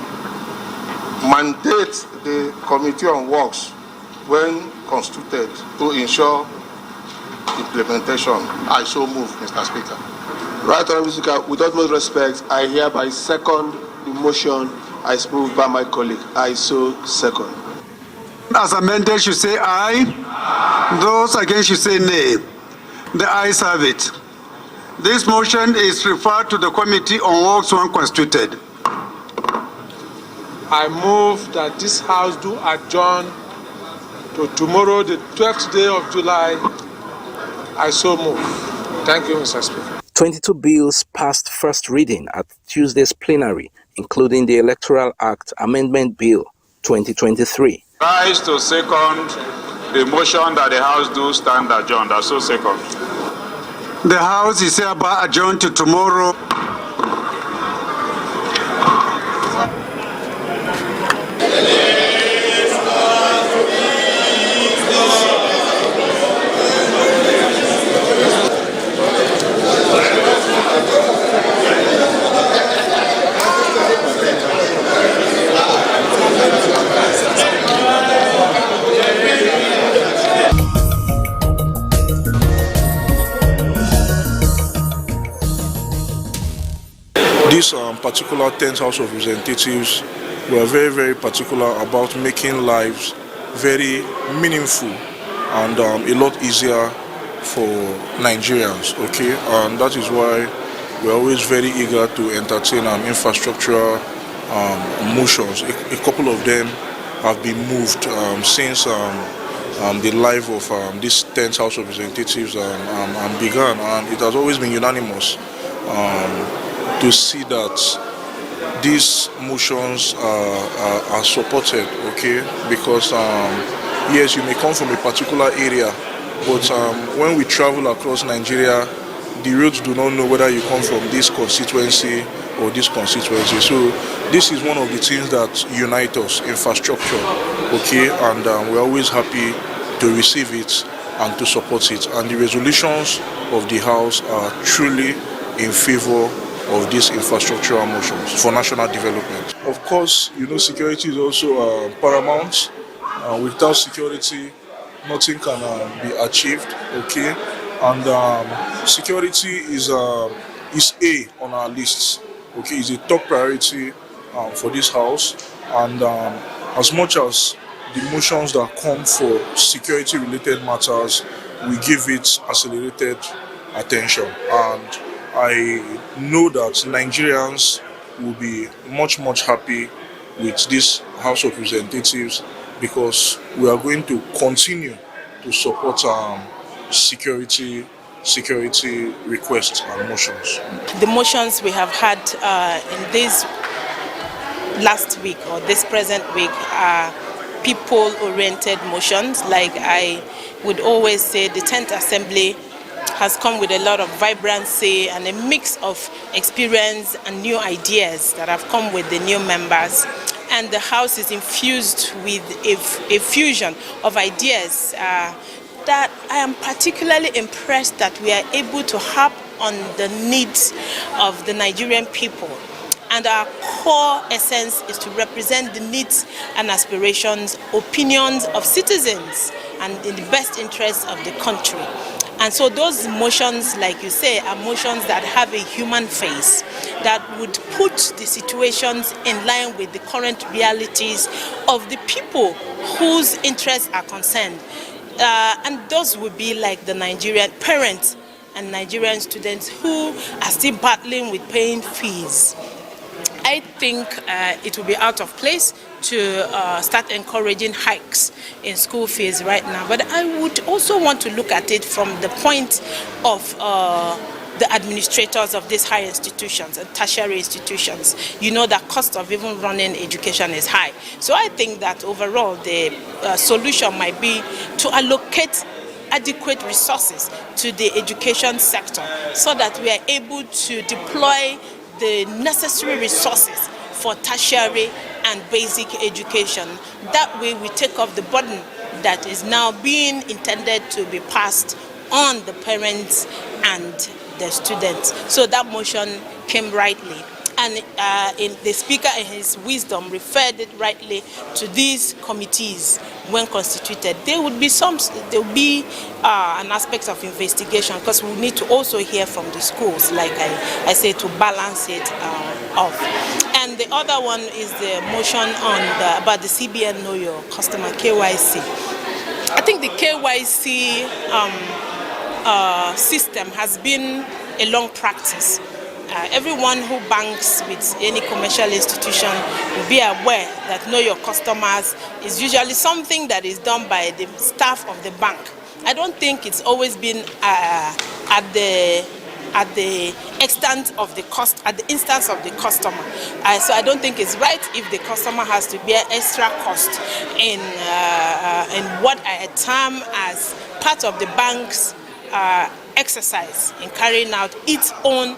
O: Mandate the Committee on Works, when constituted, to ensure implementation. I so move, Mr. Speaker.
P: Right, Honorable Speaker, with utmost respect, I hereby second the motion as moved by my colleague. I so second.
L: As amended, should say aye. Aye. Those against should say nay. The ayes have it. This motion is referred to the Committee on Works when constituted.
R: I move that this House do adjourn to tomorrow, the 12th day of July. I so move. Thank you, Mr. Speaker.
A: 22 bills passed first reading at Tuesday's plenary, including the Electoral Act Amendment Bill 2023.
S: Rise to second the motion that the House do stand adjourned. I so second.
L: The House is hereby adjourned to tomorrow.
J: This particular 10th House of Representatives were very, very particular about making lives very meaningful and a lot easier for Nigerians, okay? And that is why we're always very eager to entertain infrastructural motions. A couple of them have been moved since the life of this 10th House of Representatives began, and it has always been unanimous to see that these motions are supported, okay? Because yes, you may come from a particular area, but when we travel across Nigeria, the roads do not know whether you come from this constituency or this constituency. So this is one of the things that unite us, infrastructure, okay? And we're always happy to receive it and to support it. And the resolutions of the House are truly in favor of these infrastructural motions for national development. Of course, you know, security is also paramount. Without security, nothing can be achieved, okay? And security is A on our lists, okay? It's a top priority for this House. And as much as the motions that come for security-related matters, we give it accelerated attention. And I know that Nigerians will be much, much happy with this House of Representatives, because we are going to continue to support security requests and motions.
T: The motions we have had in this last week or this present week are people-oriented motions. Like I would always say, the 10th Assembly has come with a lot of vibrancy and a mix of experience and new ideas that have come with the new members. And the House is infused with a fusion of ideas that I am particularly impressed that we are able to harp on the needs of the Nigerian people. And our core essence is to represent the needs and aspirations, opinions of citizens, and in the best interests of the country. And so those motions, like you say, are motions that have a human face, that would put the situations in line with the current realities of the people whose interests are concerned. And those would be like the Nigerian parents and Nigerian students who are still battling with paying fees. I think it will be out of place to start encouraging hikes in school fees right now. But I would also want to look at it from the point of the administrators of these higher institutions and tertiary institutions. You know, the cost of even running education is high. So I think that overall the solution might be to allocate adequate resources to the education sector so that we are able to deploy the necessary resources for tertiary and basic education. That way we take off the burden that is now being intended to be passed on the parents and the students. So that motion came rightly. And in the speaker in his wisdom referred it rightly to these committees when constituted. There would be an aspect of investigation, because we need to also hear from the schools, like I say, to balance it off. And the other one is the motion about the CBN Know Your Customer, KYC. I think the KYC system has been a long practice. Everyone who banks with any commercial institution will be aware that Know Your Customers is usually something that is done by the staff of the bank. I don't think it's always been at the extent of the at the instance of the customer. So I don't think it's right if the customer has to bear extra cost in what I term as part of the bank's exercise in carrying out its own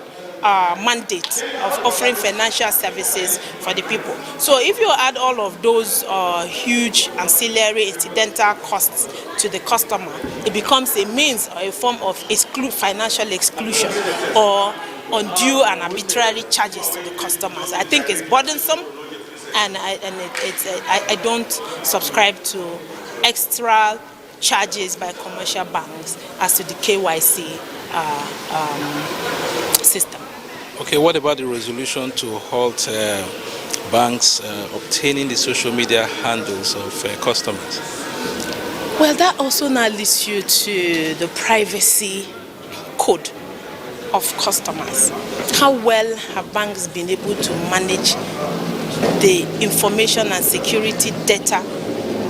T: mandate of offering financial services for the people. So if you add all of those huge ancillary incidental costs to the customer, it becomes a means or a form of financial exclusion or undue and arbitrary charges to the customers. I think it's burdensome, and I don't subscribe to extra charges by commercial banks as to the KYC system.
A: Okay, what about the resolution to halt banks obtaining the social media handles of customers?
T: Well, that also now leads you to the privacy code of customers. How well have banks been able to manage the information and security data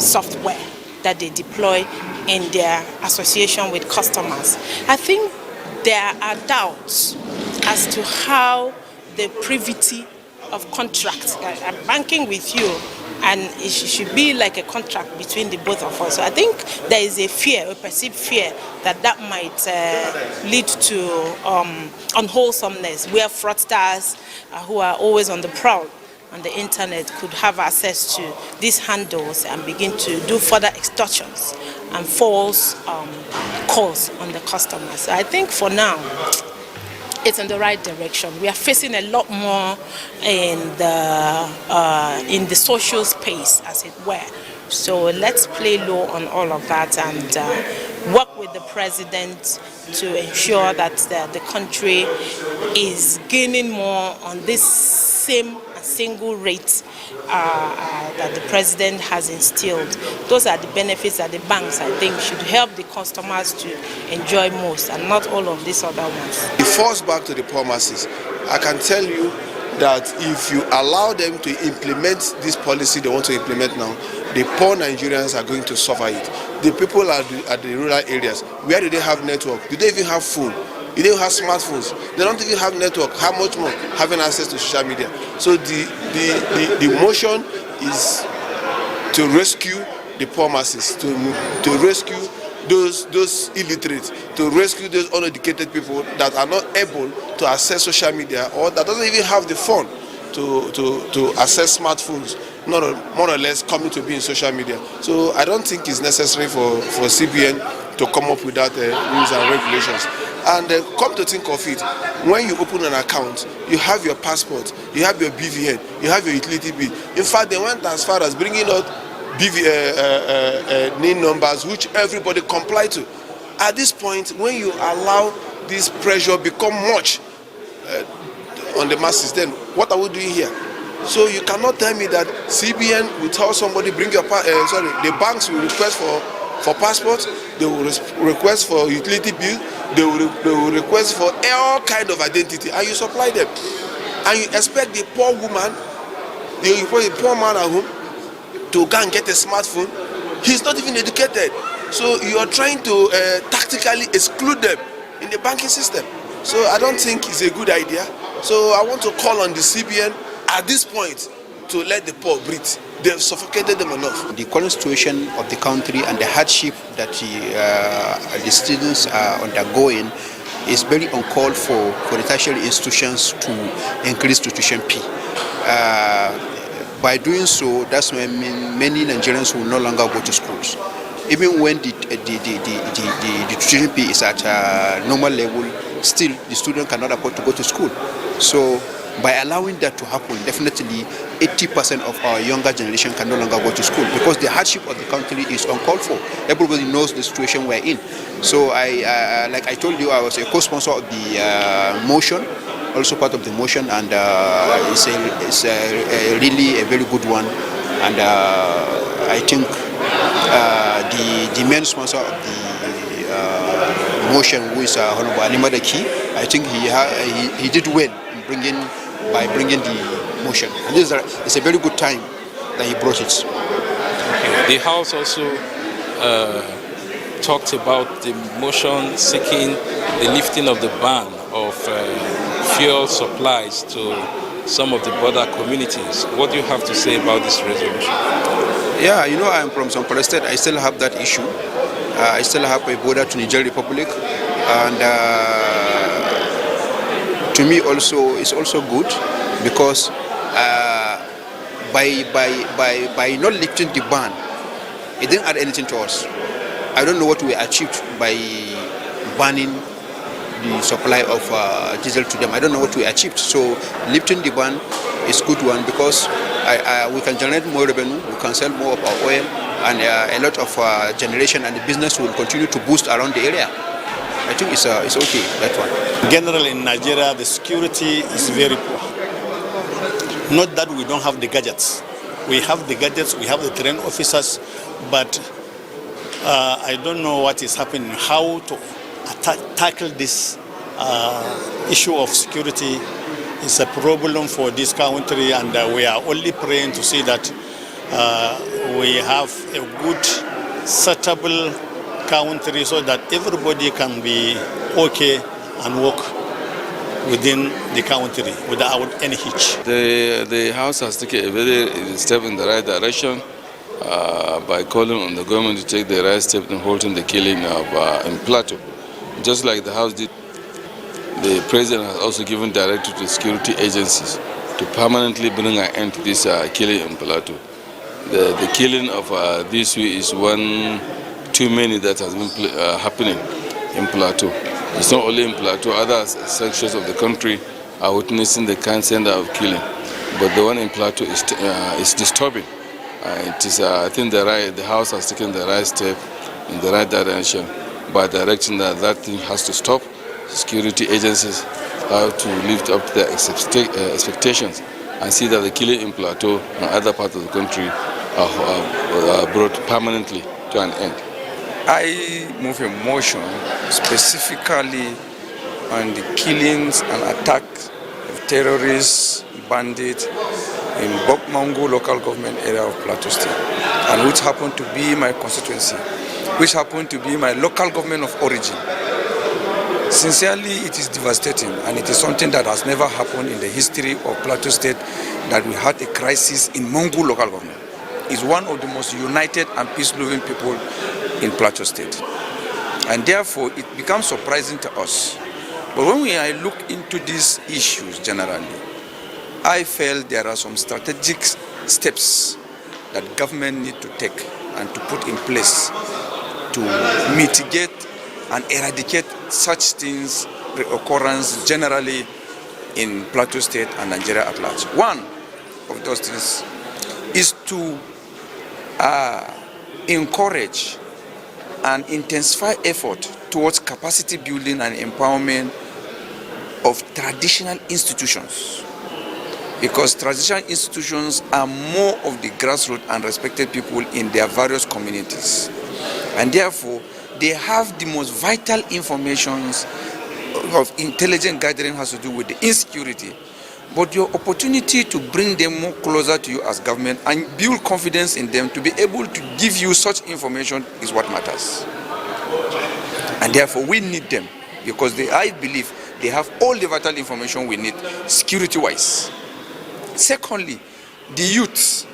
T: software that they deploy in their association with customers? I think there are doubts as to how the privity of contracts, I'm banking with you, and it should be like a contract between the both of us. So I think there is a fear, a perceived fear, that might lead to unwholesomeness, where fraudsters who are always on the prowl on the internet could have access to these handles and begin to do further extortions and false calls on the customers. So I think for now, it's in the right direction. We are facing a lot more in the social space, as it were. So let's play low on all of that and work with the president to ensure that the country is gaining more on this same single rate that the president has instilled. Those are the benefits that the banks, I think, should help the customers to enjoy most, and not all of these other ones.
U: It falls back to the poor masses. I can tell you that if you allow them to implement this policy they want to implement now, the poor Nigerians are going to suffer it. The people at the rural areas, where do they have network? Do they even have phone? Do they have smartphones? They don't even have network. How much more having access to social media? So the motion is to rescue the poor masses, to rescue those illiterate, to rescue those uneducated people that are not able to access social media, or that doesn't even have the phone to access smartphones, more or less coming to be in social media. So I don't think it's necessary for CBN to come up with that rules and regulations. And come to think of it, when you open an account, you have your passport, you have your BVN, you have your utility bill. In fact, they went as far as bringing out NIN numbers, which everybody comply to. At this point, when you allow this pressure become much on the masses, then what are we doing here? So you cannot tell me that CBN will tell somebody bring your the banks will request for passport, they will request for utility bill, they will request for all kind of identity, and you supply them, and you expect the poor woman, the poor man at home to go and get a smartphone. He's not even educated, so you are trying to tactically exclude them in the banking system. So I don't think it's a good idea. So I want to call on the CBN at this point to let the poor breathe. They've suffocated them enough.
C: The current situation of the country and the hardship that the students are undergoing is very uncalled for the tertiary institutions to increase tuition fee. By doing so, that's when many Nigerians will no longer go to schools. Even when the tuition fee is at a normal level, still the student cannot afford to go to school. So by allowing that to happen, definitely 80% of our younger generation can no longer go to school because the hardship of the country is uncalled for. Everybody knows the situation we're in. So like I told you, I was a co-sponsor of the motion, also part of the motion, and it's really a very good one. And I think the main sponsor of the motion, who is Honorable Animadaki, I think he did well in bringing the motion. And it's a very good time that he brought it.
A: The House also talked about the motion seeking the lifting of the ban of fuel supplies to some of the border communities. What do you have to say about this resolution?
C: Yeah, you know, I'm from Zamfara State. I still have that issue. I still have a border to Nigerian Republic, and to me also it's also good because by not lifting the ban, it didn't add anything to us. I don't know what we achieved by banning the supply of diesel to them. I don't know what we achieved. So lifting the ban is a good one because we can generate more revenue, we can sell more of our oil, and a lot of generation and the business will continue to boost around the area. I think it's okay, that one.
V: Generally in Nigeria, the security is very poor. Not that we don't have the gadgets. We have the gadgets, we have the trained officers, but I don't know what is happening, how to tackle this issue of security. Is a problem for this country, and we are only praying to see that we have a good, suitable country so that everybody can be okay and work within the country without any hitch.
I: The House has taken a very step in the right direction by calling on the government to take the right step in halting the killing of in Plateau. Just like the House did, the President has also given directive to security agencies to permanently bring an end to this killing in Plateau. The killing of this week is one too many that has been happening in Plateau. It's not only in Plateau, other sections of the country are witnessing the kind of killing. But the one in Plateau is disturbing. It is, I think the House has taken the right step in the right direction by directing that thing has to stop. Security agencies have to live up to their expectations and see that the killing in Plateau and other parts of the country are brought permanently to an end.
W: I move a motion specifically on the killings and attacks of terrorists, bandits in Bokmangu local government area of Plateau State, and which happened to be my constituency, which happened to be my local government of origin. Sincerely, it is devastating, and it is something that has never happened in the history of Plateau State, that we had a crisis in Mangu local government. It's one of the most united and peace-loving people in Plateau State. And therefore, it becomes surprising to us. But when I look into these issues generally, I felt there are some strategic steps that government need to take and to put in place to mitigate and eradicate such things occurrence generally in Plateau State and Nigeria at large. One of those things is to encourage and intensify effort towards capacity building and empowerment of traditional institutions, because traditional institutions are more of the grassroots and respected people in their various communities, and therefore they have the most vital informations of intelligence gathering has to do with the insecurity. But your opportunity to bring them more closer to you as government and build confidence in them to be able to give you such information is what matters. And therefore we need them, because I believe they have all the vital information we need security-wise. Secondly, the youth.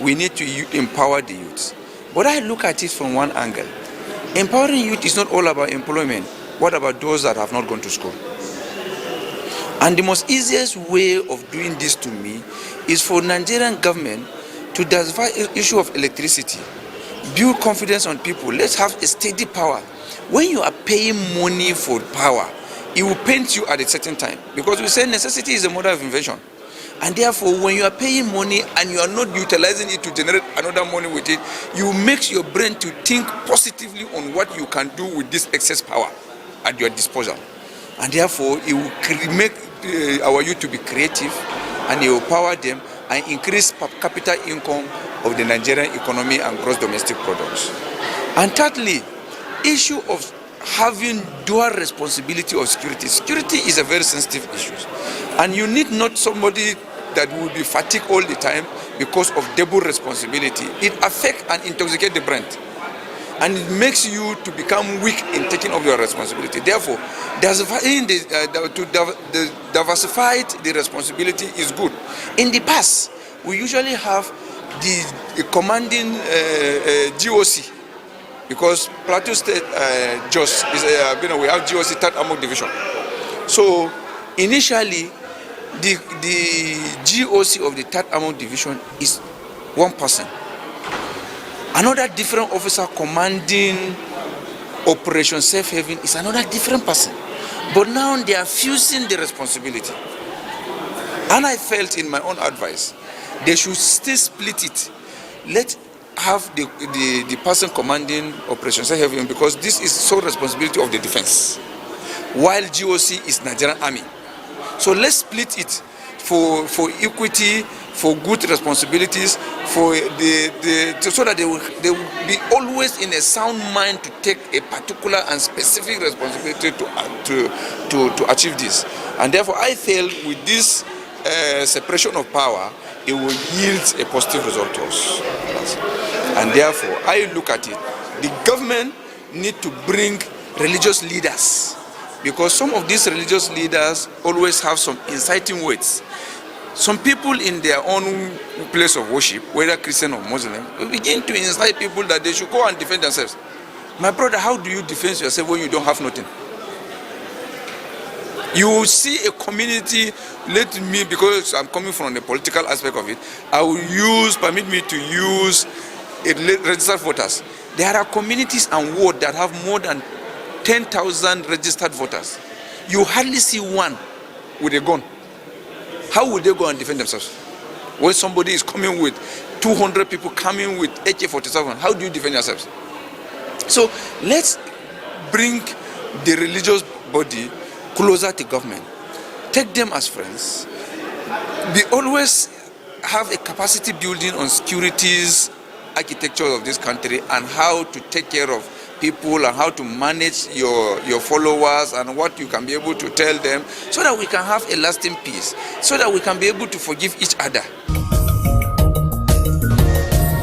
W: We need to empower the youth. But I look at it from one angle. Empowering youth is not all about employment. What about those that have not gone to school? And the most easiest way of doing this to me is for Nigerian government to diversify the issue of electricity, build confidence on people. Let's have a steady power. When you are paying money for power, it will paint you at a certain time, because we say necessity is the mother of invention. And therefore, when you are paying money and you are not utilizing it to generate another money with it, you make your brain to think positively on what you can do with this excess power at your disposal. And therefore, it will make our youth to be creative, and it will empower them and increase per capita income of the Nigerian economy and gross domestic products. And thirdly, issue of having dual responsibility of security. Security is a very sensitive issue, and you need not somebody that will be fatigued all the time because of double responsibility. It affects and intoxicates the brain, and it makes you to become weak in taking up your responsibility. Therefore, diversifying the responsibility is good. In the past, we usually have the commanding GOC, because Plateau State Jos is we have GOC 3rd Armored Division. So initially, the GOC of the 3rd Armored Division is one person. Another different officer commanding Operation Safe Haven is another different person. But now they are fusing the responsibility. And I felt in my own advice, they should still split it. Let have the person commanding Operation Safe Haven, because this is sole responsibility of the defense, while GOC is Nigerian Army. So let's split it for equity, for good responsibilities, for so that they will be always in a sound mind to take a particular and specific responsibility to achieve this. And therefore, I feel with this separation of power, it will yield a positive result to us. And therefore, I look at it. The government need to bring religious leaders, because some of these religious leaders always have some inciting words. Some people in their own place of worship, whether Christian or Muslim, will begin to incite people that they should go and defend themselves. My brother, how do you defend yourself when you don't have nothing? You will see a community, let me, because I'm coming from the political aspect of it, I will permit me to use registered voters. There are communities and wards that have more than 10,000 registered voters. You hardly see one with a gun. How will they go and defend themselves? When somebody is coming with 200 people coming with AK-47, how do you defend yourselves? So let's bring the religious body closer to government. Take them as friends. We always have a capacity building on securities architecture of this country, and how to take care of people and how to manage your followers and what you can be able to tell them, so that we can have a lasting peace, so that we can be able to forgive each other.